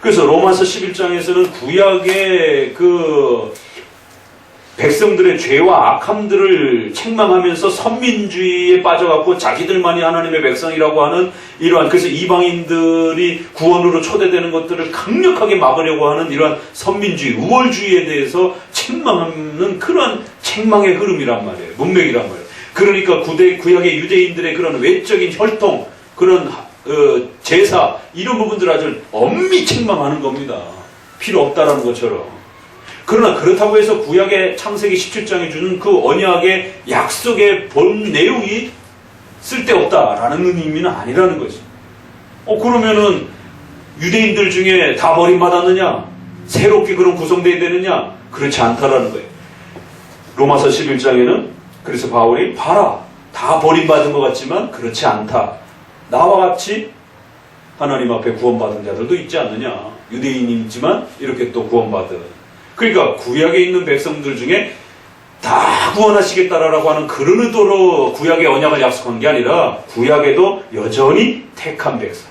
그래서 로마서 11장에서는 구약의 그 백성들의 죄와 악함들을 책망하면서 선민주의에 빠져갖고 자기들만이 하나님의 백성이라고 하는 이러한, 그래서 이방인들이 구원으로 초대되는 것들을 강력하게 막으려고 하는 이러한 선민주의, 우월주의에 대해서 책망하는 그러한 책망의 흐름이란 말이에요. 문맥이란 말이에요. 그러니까 구약의 유대인들의 그런 외적인 혈통, 그런 제사, 이런 부분들을 아주 엄밀히 책망하는 겁니다. 필요 없다라는 것처럼. 그러나 그렇다고 해서 구약의 창세기 17장에 주는 그 언약의 약속의 본 내용이 쓸데없다라는 의미는 아니라는 거지. 그러면은 유대인들 중에 다 버림받았느냐? 새롭게 그런 구성되어야 되느냐? 그렇지 않다라는 거예요. 로마서 11장에는 그래서 바울이 봐라, 다 버림받은 것 같지만 그렇지 않다. 나와 같이 하나님 앞에 구원받은 자들도 있지 않느냐. 유대인이지만 이렇게 또 구원받은. 그러니까 구약에 있는 백성들 중에 다 구원하시겠다라고 하는 그런 의도로 구약의 언약을 약속한 게 아니라 구약에도 여전히 택한 백성,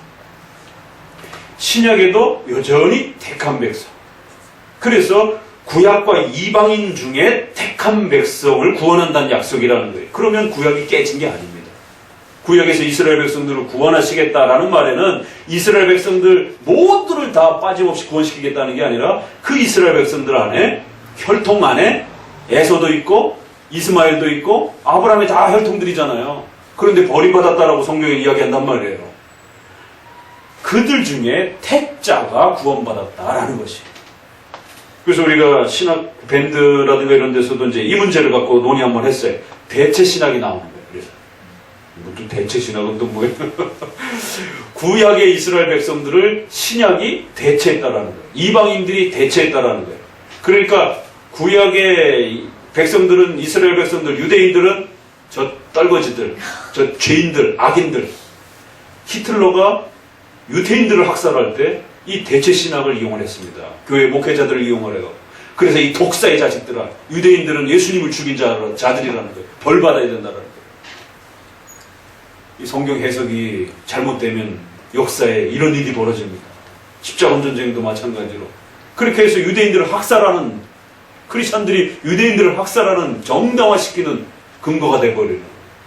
신약에도 여전히 택한 백성. 그래서 구약과 이방인 중에 택한 백성을 구원한다는 약속이라는 거예요. 그러면 구약이 깨진 게 아닙니다. 구약에서 이스라엘 백성들을 구원하시겠다라는 말에는 이스라엘 백성들 모두를 다 빠짐없이 구원시키겠다는 게 아니라 그 이스라엘 백성들 안에, 혈통 안에 에서도 있고 이스마엘도 있고 아브라함이 다 혈통들이잖아요. 그런데 버림받았다라고 성경에 이야기한단 말이에요. 그들 중에 택자가 구원받았다라는 것이. 그래서 우리가 신학 밴드라든가 이런 데서도 이제 이 문제를 갖고 논의 한번 했어요. 대체 신학이 나오는 거예요. 그래서 또 대체 신학은 또 뭐예요? 구약의 이스라엘 백성들을 신약이 대체했다라는 거예요. 이방인들이 대체했다라는 거예요. 그러니까 구약의 백성들은, 이스라엘 백성들, 유대인들은 저 떨거지들, 저 죄인들, 악인들. 히틀러가 유대인들을 학살할 때 이 대체 신학을 이용을 했습니다. 교회 목회자들을 이용을 해요. 그래서 이 독사의 자식들아, 유대인들은 예수님을 죽인 자들이라는 거예요. 벌 받아야 된다는 거예요. 이 성경 해석이 잘못되면 역사에 이런 일이 벌어집니다. 십자군 전쟁도 마찬가지로. 그렇게 해서 유대인들을 학살하는, 크리스천들이 유대인들을 학살하는, 정당화시키는 근거가 돼버리는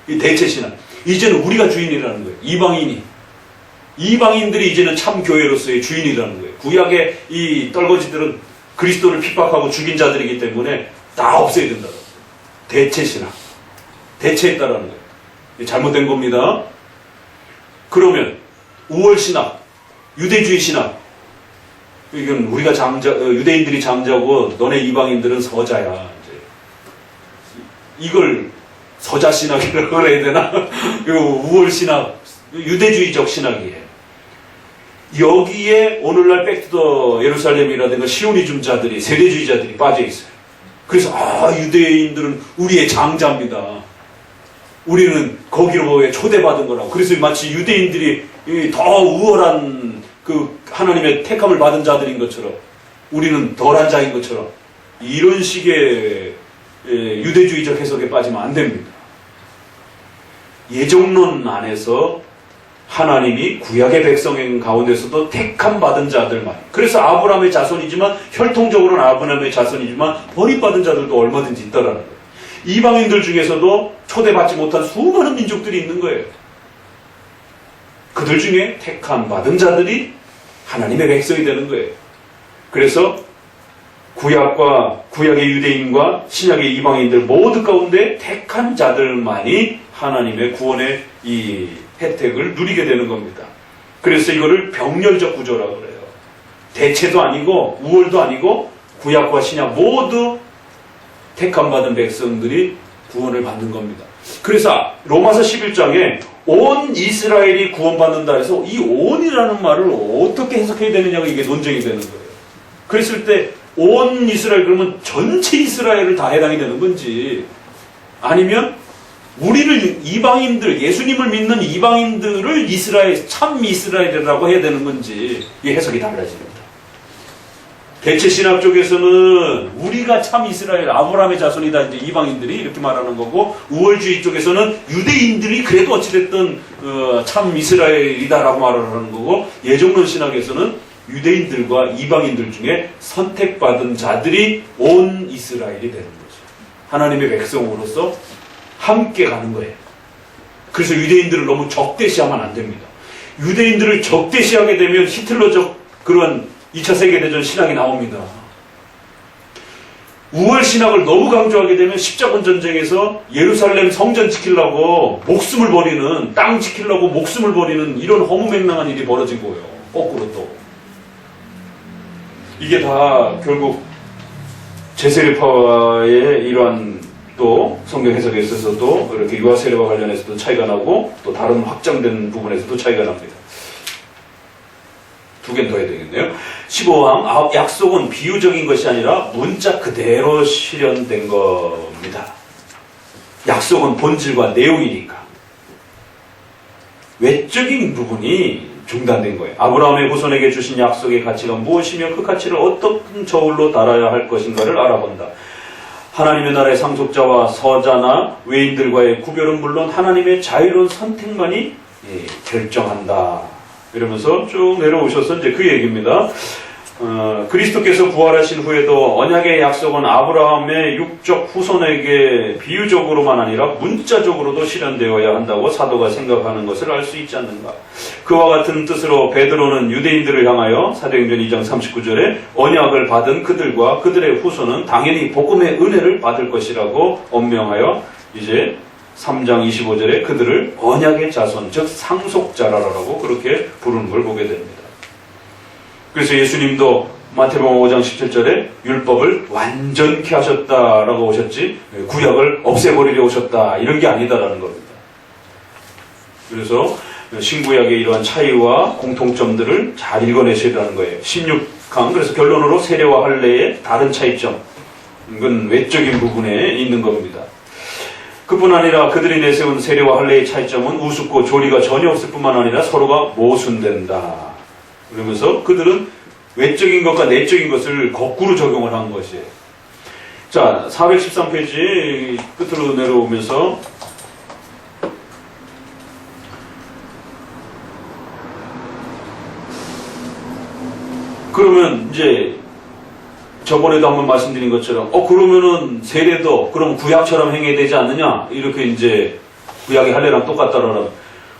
이 대체 신학. 이제는 우리가 주인이라는 거예요. 이방인들이 이제는 참 교회로서의 주인이라는 거예요. 구약의 이 떨거지들은 그리스도를 핍박하고 죽인 자들이기 때문에 다 없애야 된다는 거예요. 대체 신학. 대체했다라는 거예요. 잘못된 겁니다. 그러면 우월 신학, 유대주의 신학, 이건 우리가 유대인들이 장자고 너네 이방인들은 서자야. 이제 이걸 서자 신학이라고 그래야 되나? 이거 우월 신학, 유대주의적 신학이에요. 여기에 오늘날 백투더 예루살렘이라든가 시오니즘자들이, 세대주의자들이 빠져 있어요. 그래서 유대인들은 우리의 장자입니다. 우리는 거기로 초대받은 거라고. 그래서 마치 유대인들이 더 우월한 그 하나님의 택함을 받은 자들인 것처럼, 우리는 덜한 자인 것처럼, 이런 식의 유대주의적 해석에 빠지면 안 됩니다. 예정론 안에서 하나님이 구약의 백성 가운데서도 택함 받은 자들만, 그래서 아브라함의 자손이지만, 혈통적으로는 아브라함의 자손이지만 버림받은 자들도 얼마든지 있다라는 거예요. 이방인들 중에서도 초대받지 못한 수많은 민족들이 있는 거예요. 그들 중에 택함 받은 자들이 하나님의 백성이 되는 거예요. 그래서 구약의 유대인과 신약의 이방인들 모두 가운데 택한 자들만이 하나님의 구원의 이 혜택을 누리게 되는 겁니다. 그래서 이거를 병렬적 구조라고 그래요. 대체도 아니고 우월도 아니고 구약과 신약 모두 택함받은 백성들이 구원을 받는 겁니다. 그래서 로마서 11장에 온 이스라엘이 구원받는다 해서 이 온이라는 말을 어떻게 해석해야 되느냐가 이게 논쟁이 되는 거예요. 그랬을 때 온 이스라엘 그러면 전체 이스라엘을 다 해당이 되는 건지, 아니면 우리를 이방인들, 예수님을 믿는 이방인들을 이스라엘, 참 이스라엘이라고 해야 되는 건지, 이 해석이 달라집니다. 대체 신학 쪽에서는 우리가 참 이스라엘 아브라함의 자손이다 이제 이방인들이 이렇게 말하는 거고, 우월주의 쪽에서는 유대인들이 그래도 어찌됐든 참 이스라엘이다라고 말하는 거고, 예정론 신학에서는 유대인들과 이방인들 중에 선택받은 자들이 온 이스라엘이 되는 거죠. 하나님의 백성으로서 함께 가는 거예요. 그래서 유대인들을 너무 적대시하면 안 됩니다. 유대인들을 적대시하게 되면 히틀러적 그런 2차 세계대전 신학이 나옵니다. 우월 신학을 너무 강조하게 되면 십자군 전쟁에서 예루살렘 성전 지키려고 목숨을 버리는, 땅 지키려고 목숨을 버리는 이런 허무맹랑한 일이 벌어진 거예요. 거꾸로 또. 이게 다 결국 제세례파의 이러한 또 성경 해석에 있어서도 이렇게 유아 세례와 관련해서도 차이가 나고, 또 다른 확장된 부분에서도 차이가 납니다. 두 개 더 해야 되겠네요. 15항, 약속은 비유적인 것이 아니라 문자 그대로 실현된 겁니다. 약속은 본질과 내용이니까. 외적인 부분이 중단된 거예요. 아브라함의 후손에게 주신 약속의 가치가 무엇이며 그 가치를 어떤 저울로 달아야 할 것인가를 알아본다. 하나님의 나라의 상속자와 서자나 외인들과의 구별은 물론 하나님의 자유로운 선택만이 결정한다. 이러면서 쭉 내려오셔서 이제 그 얘기입니다. 그리스도께서 부활하신 후에도 언약의 약속은 아브라함의 육적 후손에게 비유적으로만 아니라 문자적으로도 실현되어야 한다고 사도가 생각하는 것을 알 수 있지 않는가. 그와 같은 뜻으로 베드로는 유대인들을 향하여 사도행전 2장 39절에 언약을 받은 그들과 그들의 후손은 당연히 복음의 은혜를 받을 것이라고 언명하여 이제 3장 25절에 그들을 언약의 자손, 즉 상속자라라고 그렇게 부르는 걸 보게 됩니다. 그래서 예수님도 마태복음 5장 17절에 율법을 완전케 하셨다라고 오셨지 구약을 없애버리려 오셨다 이런 게 아니다라는 겁니다. 그래서 신구약의 이러한 차이와 공통점들을 잘 읽어내셔야 하는 거예요. 16항, 그래서 결론으로 세례와 할례의 다른 차이점, 이건 외적인 부분에 있는 겁니다. 그뿐 아니라 그들이 내세운 세례와 할례의 차이점은 우습고 조리가 전혀 없을 뿐만 아니라 서로가 모순된다. 그러면서 그들은 외적인 것과 내적인 것을 거꾸로 적용을 한 것이에요. 자, 413페이지 끝으로 내려오면서 그러면 이제 저번에도 한번 말씀드린 것처럼 그러면은 세례도 그럼 구약처럼 행해야 되지 않느냐 이렇게 이제 구약의 할례랑 똑같다라는.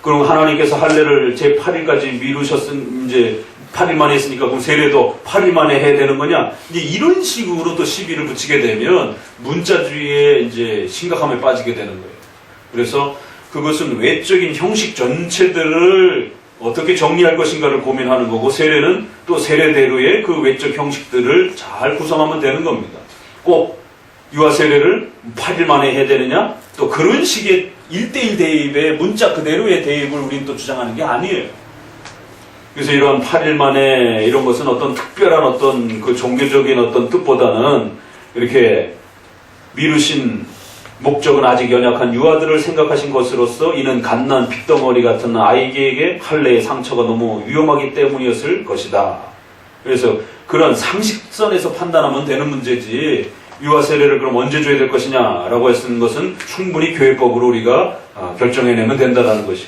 그럼 하나님께서 할례를 제 8일까지 미루셨은 이제 8일만에 했으니까 그럼 세례도 8일 만에 해야 되는 거냐? 이제 이런 식으로 또 시비를 붙이게 되면 문자주의의 이제 심각함에 빠지게 되는 거예요. 그래서 그것은 외적인 형식 전체들을 어떻게 정리할 것인가를 고민하는 거고, 세례는 또 세례대로의 그 외적 형식들을 잘 구성하면 되는 겁니다. 꼭 유아 세례를 8일 만에 해야 되느냐? 또 그런 식의 1:1 대입의 문자 그대로의 대입을 우리는 또 주장하는 게 아니에요. 그래서 이런 8일 만에 이런 것은 어떤 특별한 어떤 그 종교적인 어떤 뜻보다는 이렇게 미루신 목적은 아직 연약한 유아들을 생각하신 것으로서 이는 갓난 핏덩어리 같은 아이에게 할례의 상처가 너무 위험하기 때문이었을 것이다. 그래서 그런 상식선에서 판단하면 되는 문제지 유아 세례를 그럼 언제 줘야 될 것이냐라고 했는 것은 충분히 교회법으로 우리가 결정해내면 된다는 것이.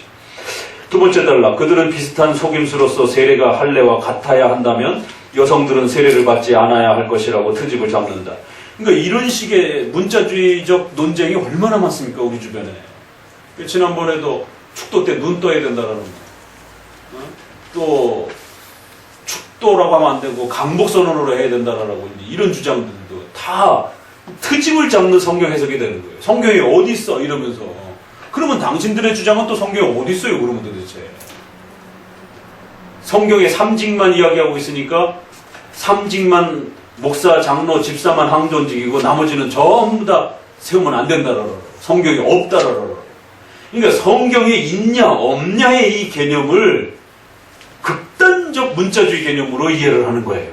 두 번째 단락, 그들은 비슷한 속임수로서 세례가 할례와 같아야 한다면 여성들은 세례를 받지 않아야 할 것이라고 트집을 잡는다. 그러니까 이런 식의 문자주의적 논쟁이 얼마나 많습니까 우리 주변에. 지난번에도 축도 때 눈 떠야 된다라는 거. 또 축도라고 하면 안 되고 강복선언으로 해야 된다라고 이런 주장들도 다 트집을 잡는 성경 해석이 되는 거예요. 성경에 어디 있어 이러면서. 그러면 당신들의 주장은 또 성경에 어디 있어요 그러면 도대체. 성경에 삼직만 이야기하고 있으니까 삼직만 목사, 장로, 집사만 항존직이고 나머지는 전부 다 세우면 안 된다라라. 성경에 없다라라. 그러니까 성경에 있냐 없냐의 이 개념을 극단적 문자주의 개념으로 이해를 하는 거예요.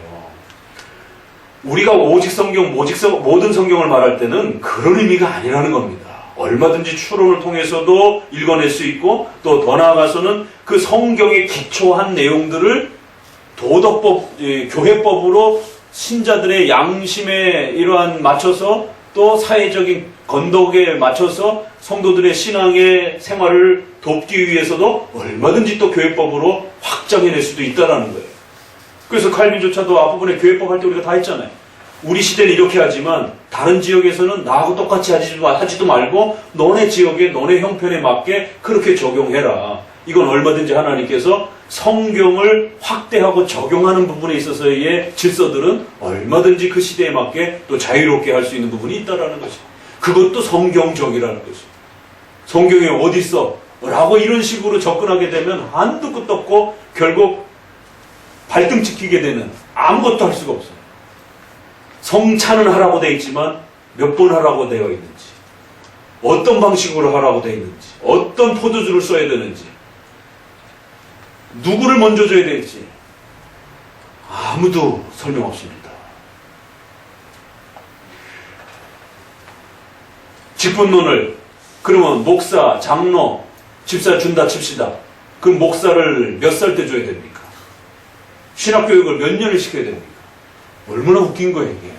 우리가 오직 성경, 모든 성경을 말할 때는 그런 의미가 아니라는 겁니다. 얼마든지 추론을 통해서도 읽어낼 수 있고 또 더 나아가서는 그 성경에 기초한 내용들을 도덕법, 교회법으로 신자들의 양심에 이러한 맞춰서 또 사회적인 건덕에 맞춰서 성도들의 신앙의 생활을 돕기 위해서도 얼마든지 또 교회법으로 확장해낼 수도 있다라는 거예요. 그래서 칼빈조차도 앞부분에 교회법 할 때 우리가 다 했잖아요. 우리 시대는 이렇게 하지만 다른 지역에서는 나하고 똑같이 하지도 말고 너네 지역에 너네 형편에 맞게 그렇게 적용해라. 이건 얼마든지 하나님께서 성경을 확대하고 적용하는 부분에 있어서의 질서들은 얼마든지 그 시대에 맞게 또 자유롭게 할 수 있는 부분이 있다라는 거죠. 그것도 성경적이라는 거죠. 성경에 어디 있어? 라고 이런 식으로 접근하게 되면 한도 끝도 없고 결국 발등 찍히게 되는, 아무것도 할 수가 없어요. 성찬은 하라고 되어 있지만 몇 번 하라고 되어 있는지, 어떤 방식으로 하라고 되어 있는지, 어떤 포도주를 써야 되는지, 누구를 먼저 줘야 될지 아무도 설명 없습니다. 직분론을 그러면 목사, 장로, 집사 준다 칩시다. 그럼 목사를 몇 살 때 줘야 됩니까? 신학교육을 몇 년을 시켜야 됩니까? 얼마나 웃긴 거예요 이게.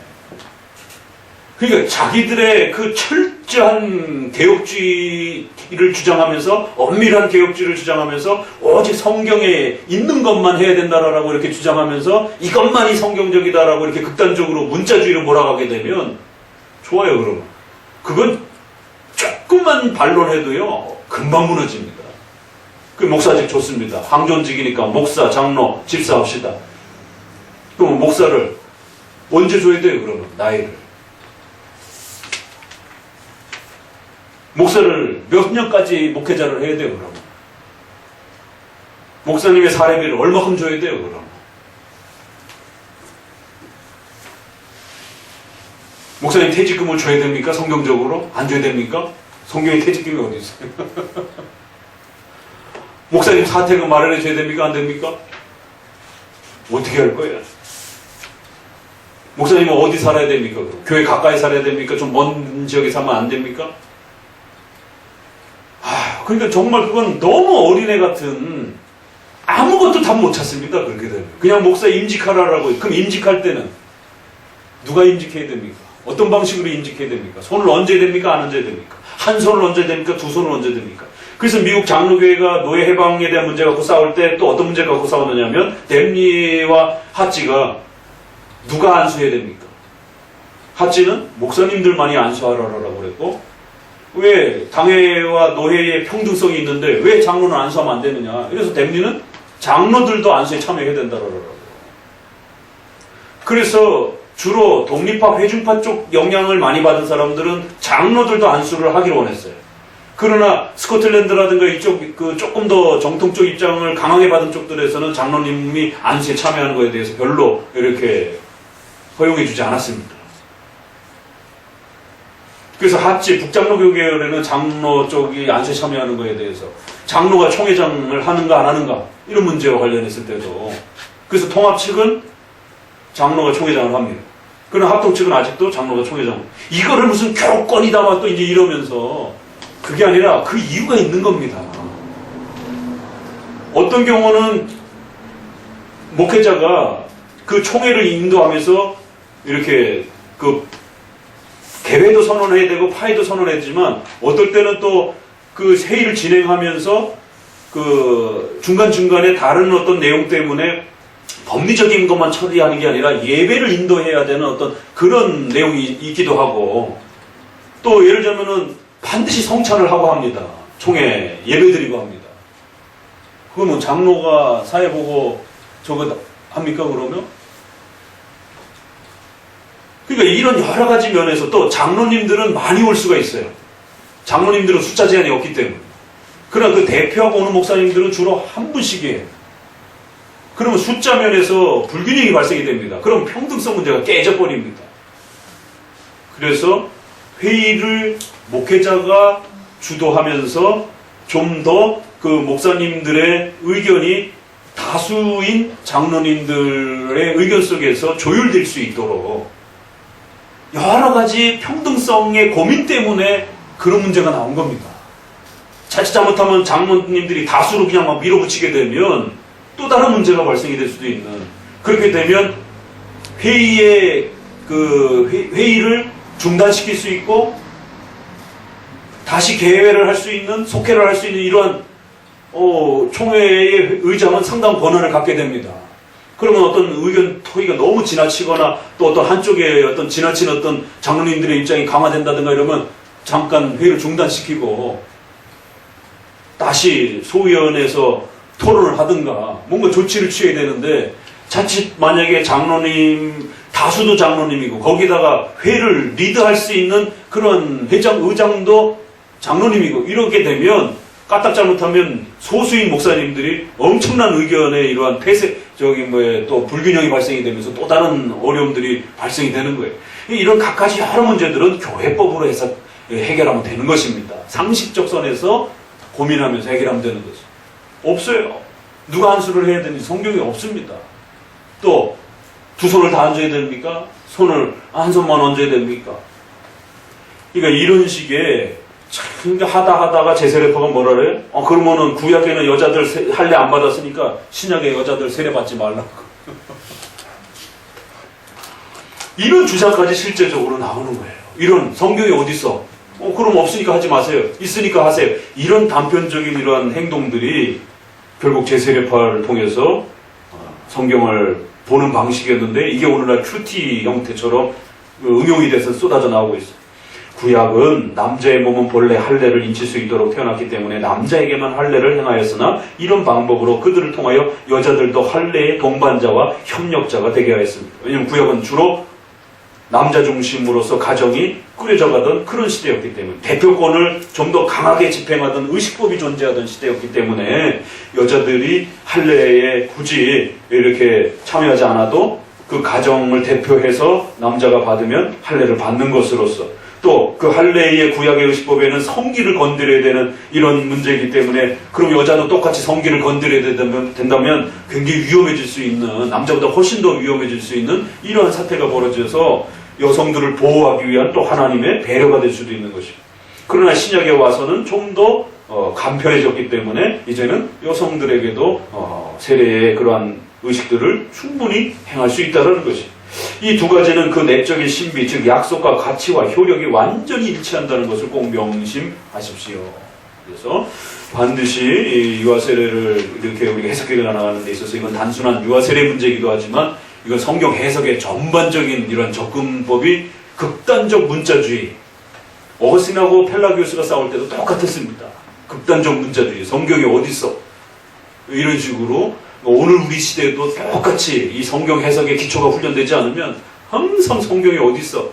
그러니까 자기들의 그 철저한 개혁주의를 주장하면서, 엄밀한 개혁주의를 주장하면서 오직 성경에 있는 것만 해야 된다라고 이렇게 주장하면서 이것만이 성경적이다라고 이렇게 극단적으로 문자주의로 몰아가게 되면 좋아요. 그러면 그건 조금만 반론해도요 금방 무너집니다. 그 목사직 좋습니다. 항존직이니까 목사, 장로, 집사 합시다. 그럼 목사를 언제 줘야 돼요? 그러면 나이를 목사를 몇 년까지 목회자를 해야 돼요? 그러면 목사님의 사례비를 얼마큼 줘야 돼요? 그러면 목사님 퇴직금을 줘야 됩니까? 성경적으로? 안 줘야 됩니까? 성경에 퇴직금이 어디 있어요? 목사님 사택은 마련해 줘야 됩니까? 안 됩니까? 어떻게 할 거예요? 목사님은 어디 살아야 됩니까? 교회 가까이 살아야 됩니까? 좀 먼 지역에 살면 안 됩니까? 그러니까 정말 그건 너무 어린애 같은, 아무것도 답 못 찾습니다. 그렇게 되면 그냥 목사 임직하라라고. 그럼 임직할 때는 누가 임직해야 됩니까? 어떤 방식으로 임직해야 됩니까? 손을 얹어야 됩니까? 안 얹어야 됩니까? 한 손을 얹어야 됩니까? 두 손을 얹어야 됩니까? 그래서 미국 장로교회가 노예 해방에 대한 문제 갖고 싸울 때 또 어떤 문제 갖고 싸웠느냐면, 댐리와 핫지가 누가 안수해야 됩니까? 핫지는 목사님들만이 안수하라라고 그랬고, 왜 당회와 노회의 평등성이 있는데 왜 장로는 안수하면 안 되느냐. 그래서 댐리는 장로들도 안수에 참여해야 된다라고. 그래서 주로 독립파, 회중파 쪽 영향을 많이 받은 사람들은 장로들도 안수를 하기를 원했어요. 그러나 스코틀랜드라든가 이쪽 조금 더 정통적 입장을 강하게 받은 쪽들에서는 장로님이 안수에 참여하는 것에 대해서 별로 이렇게 허용해 주지 않았습니다. 그래서 핫지 북장로교 계열에는 장로 쪽이 안수에 참여하는 것에 대해서, 장로가 총회장을 하는가 안 하는가 이런 문제와 관련했을 때도, 그래서 통합 측은 장로가 총회장을 합니다. 그러나 합동 측은 아직도 장로가 총회장. 이거를 무슨 교권이다 막 또 이제 이러면서, 그게 아니라 그 이유가 있는 겁니다. 어떤 경우는 목회자가 그 총회를 인도하면서 이렇게 개회도 선언해야 되고 파회도 선언해야 되지만, 어떨 때는 또 그 회의를 진행하면서 그 중간중간에 다른 어떤 내용 때문에 법리적인 것만 처리하는 게 아니라 예배를 인도해야 되는 어떤 그런 내용이 있기도 하고, 또 예를 들면은 반드시 성찬을 하고 합니다. 총회 예배 드리고 합니다. 그러면 장로가 사회 보고 저거 합니까? 그러면? 그러니까 이런 여러 가지 면에서, 또 장로님들은 많이 올 수가 있어요. 장로님들은 숫자 제한이 없기 때문에. 그러나 그 대표하고 오는 목사님들은 주로 한 분씩이에요. 그러면 숫자 면에서 불균형이 발생이 됩니다. 그럼 평등성 문제가 깨져버립니다. 그래서 회의를 목회자가 주도하면서 좀 더 그 목사님들의 의견이 다수인 장로님들의 의견 속에서 조율될 수 있도록, 여러 가지 평등성의 고민 때문에 그런 문제가 나온 겁니다. 자칫 잘못하면 장로님들이 다수로 그냥 막 밀어붙이게 되면 또 다른 문제가 발생이 될 수도 있는, 그렇게 되면 회의를 중단시킬 수 있고 다시 개회를 할 수 있는, 속회를 할 수 있는 이러한 총회의 의장은 상당 권한을 갖게 됩니다. 그러면 어떤 의견 토의가 너무 지나치거나 또 어떤 한쪽에 어떤 지나친 어떤 장로님들의 입장이 강화된다든가 이러면 잠깐 회의를 중단시키고 다시 소위원회에서 토론을 하든가 뭔가 조치를 취해야 되는데, 자칫 만약에 장로님, 다수도 장로님이고 거기다가 회를 리드할 수 있는 그런 회장, 의장도 장로님이고 이렇게 되면 까딱 잘못하면 소수인 목사님들이 엄청난 의견에 이러한 또 불균형이 발생이 되면서 또 다른 어려움들이 발생이 되는 거예요. 이런 갖가지 여러 문제들은 교회법으로 해서 해결하면 되는 것입니다. 상식적 선에서 고민하면서 해결하면 되는 거죠. 없어요. 누가 한수를 해야 되는지 성경에 없습니다. 또 두 손을 다 얹어야 됩니까? 손을 한 손만 얹어야 됩니까? 그러니까 이런 식의 참 하다가 제세례파가 뭐라 그래요? 그러면은 구약에는 여자들 할례 안 받았으니까 신약에 여자들 세례 받지 말라고. 이런 주장까지 실제적으로 나오는 거예요. 이런 성경이 어디 있어? 그럼 없으니까 하지 마세요. 있으니까 하세요. 이런 단편적인 이러한 행동들이 결국 제세례파를 통해서 성경을 보는 방식이었는데, 이게 오늘날 큐티 형태처럼 응용이 돼서 쏟아져 나오고 있어요. 구약은 남자의 몸은 본래 할례를 인칠 수 있도록 태어났기 때문에 남자에게만 할례를 행하였으나 이런 방법으로 그들을 통하여 여자들도 할례의 동반자와 협력자가 되게 하였습니다. 왜냐하면 구약은 주로 남자 중심으로서 가정이 꾸려져가던 그런 시대였기 때문에, 대표권을 좀 더 강하게 집행하던 의식법이 존재하던 시대였기 때문에 여자들이 할례에 굳이 이렇게 참여하지 않아도 그 가정을 대표해서 남자가 받으면 할례를 받는 것으로서, 또 그 할례의 구약의 의식법에는 성기를 건드려야 되는 이런 문제이기 때문에, 그럼 여자도 똑같이 성기를 건드려야 된다면 굉장히 위험해질 수 있는, 남자보다 훨씬 더 위험해질 수 있는 이러한 사태가 벌어져서 여성들을 보호하기 위한 또 하나님의 배려가 될 수도 있는 것입니다. 그러나 신약에 와서는 좀 더 간편해졌기 때문에 이제는 여성들에게도 세례의 그러한 의식들을 충분히 행할 수 있다는 것이, 이 두 가지는 그 내적인 신비, 즉 약속과 가치와 효력이 완전히 일치한다는 것을 꼭 명심하십시오. 그래서 반드시 이 유아세례를 이렇게 우리가 해석해 나가는 데 있어서 이건 단순한 유아세례 문제이기도 하지만, 이건 성경 해석의 전반적인 이런 접근법이 극단적 문자주의, 어거스틴하고 펠라기우스가 싸울 때도 똑같았습니다. 극단적 문자주의, 성경이 어디 있어? 이런 식으로 오늘 우리 시대에도 똑같이 이 성경 해석의 기초가 훈련되지 않으면 항상 성경이 어디 있어?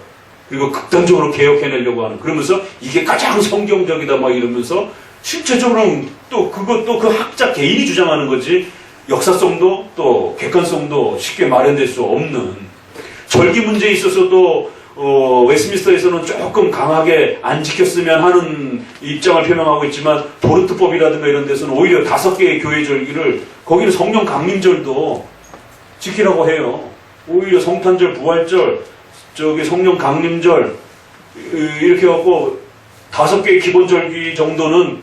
그리고 극단적으로 개혁해내려고 하는, 그러면서 이게 가장 성경적이다 막 이러면서 실제적으로는 또 그것도 그 학자 개인이 주장하는 거지 역사성도 또 객관성도 쉽게 마련될 수 없는, 절기 문제에 있어서도 웨스트민스터에서는 조금 강하게 안 지켰으면 하는 입장을 표명하고 있지만, 보르트법이라든가 이런 데서는 오히려 5개의 교회 절기를, 거기는 성령 강림절도 지키라고 해요. 오히려 성탄절, 부활절, 성령 강림절 이렇게 해갖고 5개의 기본 절기 정도는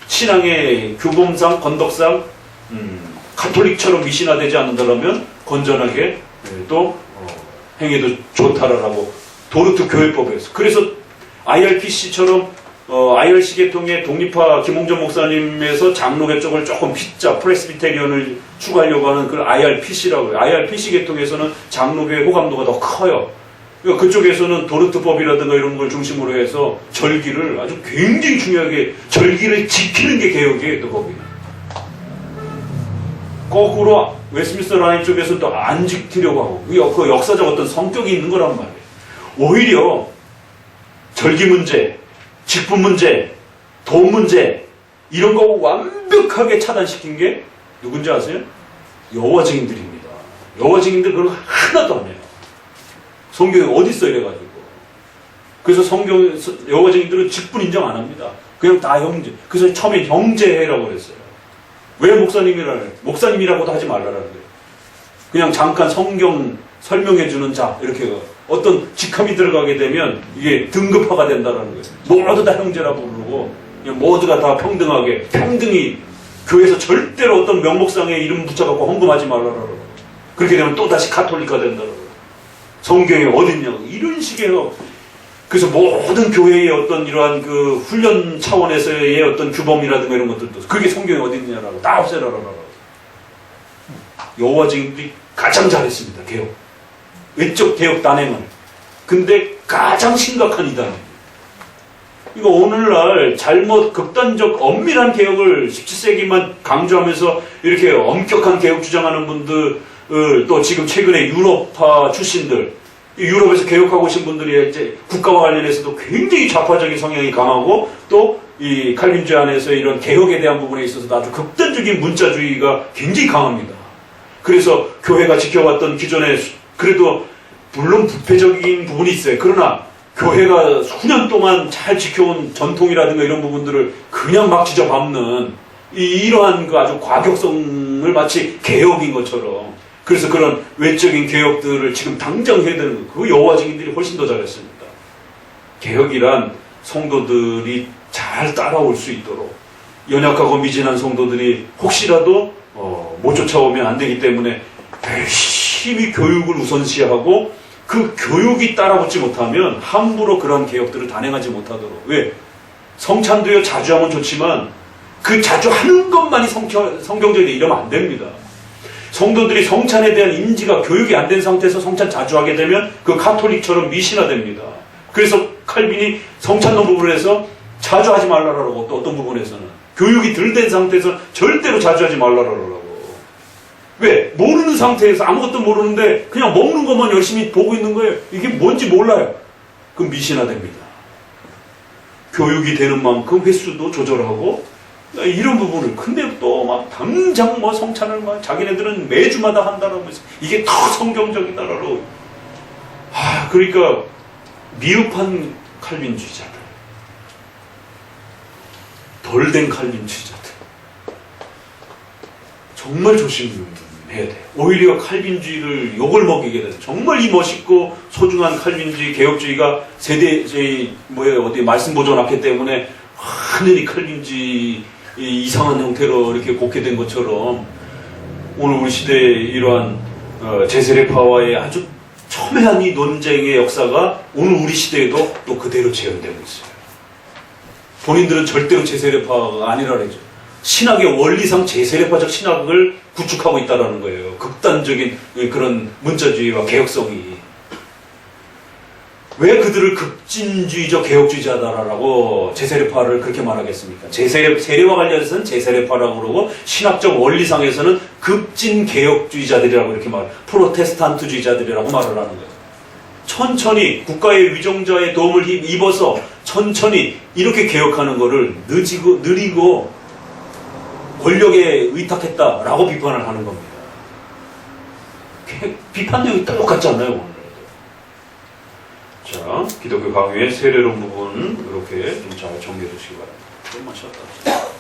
신앙의 규범상, 건덕상 가톨릭처럼 미신화되지 않는다면 건전하게 또 행해도 좋다라고 도르트 교회법에서. 그래서 IRPC처럼 IRC 계통의 독립파 김홍전 목사님에서 장로계 쪽을 조금 핏자 프레스비테리언을 추구하려고 하는 그 IRPC라고 해요. IRPC 계통에서는 장로교의 호감도가 더 커요. 그러니까 그쪽에서는 도르트법이라든가 이런 걸 중심으로 해서 절기를 아주 굉장히 중요하게, 절기를 지키는 게 개혁이에요. 또 거기는 거꾸로 웨스트민스터 라인 쪽에서는 또 안 지키려고 하고, 그 역사적 어떤 성격이 있는 거란 말이에요. 오히려 절기 문제, 직분 문제, 돈 문제 이런 거 완벽하게 차단시킨 게 누군지 아세요? 여호와 증인들입니다. 여호와 증인들 그런 거 하나도 안 해요. 성경에 어디 있어 이래가지고. 그래서 여호와 증인들은 직분 인정 안 합니다. 그냥 다 형제. 그래서 처음에 형제라고 그랬어요. 왜 목사님이라고도 하지 말라라는 거예요. 그냥 잠깐 성경 설명해주는 자, 이렇게 어떤 직함이 들어가게 되면 이게 등급화가 된다는 거예요. 모두 다 형제라고 부르고, 그냥 모두가 다 평등하게, 평등히, 교회에서 절대로 어떤 명목상의 이름 붙여갖고 헌금하지 말라라고. 그렇게 되면 또다시 가톨릭화 된다라고. 성경에 어딨냐고 이런 식의 그래서 모든 교회의 어떤 이러한 그 훈련 차원에서의 어떤 규범이라든가 이런 것들도 그게 성경에 어딨냐라고 다 없애라라고. 여호와 증인들이 가장 잘했습니다. 개혁. 외적 개혁 단행을. 근데 가장 심각한 이단입니다. 이거 오늘날 잘못 극단적 엄밀한 개혁을 17세기만 강조하면서 이렇게 엄격한 개혁 주장하는 분들 또 지금 최근에 유럽파 출신들 유럽에서 개혁하고 오신 분들이 이제 국가와 관련해서도 굉장히 좌파적인 성향이 강하고 또 이 칼빈주의 안에서 이런 개혁에 대한 부분에 있어서 아주 극단적인 문자주의가 굉장히 강합니다. 그래서 교회가 지켜왔던 기존의 그래도 물론 부패적인 부분이 있어요. 그러나 교회가 수년 동안 잘 지켜온 전통이라든가 이런 부분들을 그냥 막 지저밟는 이러한 그 아주 과격성을 마치 개혁인 것처럼 그래서 그런 외적인 개혁들을 지금 당장 해야 되는 거. 그 여호와 증인들이 훨씬 더 잘했습니다. 개혁이란 성도들이 잘 따라올 수 있도록 연약하고 미진한 성도들이 혹시라도 못 쫓아오면 안 되기 때문에 열심히 교육을 우선시하고 그 교육이 따라붙지 못하면 함부로 그런 개혁들을 단행하지 못하도록. 왜? 성찬도요 자주 하면 좋지만 그 자주 하는 것만이 성경적이다 이러면 안 됩니다. 성도들이 성찬에 대한 인지가 교육이 안 된 상태에서 성찬 자주 하게 되면 그 카톨릭처럼 미신화됩니다. 그래서 칼빈이 성찬론 부분에서 자주 하지 말라라고 또 어떤 부분에서는 교육이 덜 된 상태에서 절대로 자주 하지 말라라고. 왜? 모르는 상태에서 아무것도 모르는데 그냥 먹는 것만 열심히 보고 있는 거예요. 이게 뭔지 몰라요. 그럼 미신화됩니다. 교육이 되는 만큼 횟수도 조절하고 이런 부분을 근데 또 막 당장 뭐 성찬을 막 자기네들은 매주마다 한다라고 해서 이게 더 성경적이다라고. 그러니까 미흡한 칼빈주의자들, 덜 된 칼빈주의자들 정말 조심해야 돼. 오히려 칼빈주의를 욕을 먹이게 돼서 정말 이 멋있고 소중한 칼빈주의 개혁주의가 세대의 어디 말씀 보존학회 때문에 하늘이 칼빈주의 이상한 형태로 이렇게 곡해된 것처럼 오늘 우리 시대의 이러한 제세례파와의 아주 첨예한 이 논쟁의 역사가 오늘 우리 시대에도 또 그대로 재현되고 있어요. 본인들은 절대로 제세례파가 아니라 그러죠. 신학의 원리상 제세례파적 신학을 구축하고 있다는 거예요. 극단적인 그런 문자주의와 개혁성이. 왜 그들을 급진주의적 개혁주의자다라고 제세례파를 그렇게 말하겠습니까? 세례와 관련해서는 제세례파라고 그러고 신학적 원리상에서는 급진 개혁주의자들이라고 이렇게 프로테스탄트주의자들이라고 말을 하는 거예요. 천천히 국가의 위정자의 도움을 입어서 천천히 이렇게 개혁하는 거를 느리고 권력에 의탁했다라고 비판을 하는 겁니다. 비판 내용이 똑같잖아요, 오늘. 자, 기독교 강의의 세례론 부분 이렇게 좀 잘 정리해 주시기 바랍니다. 좀 마셨다.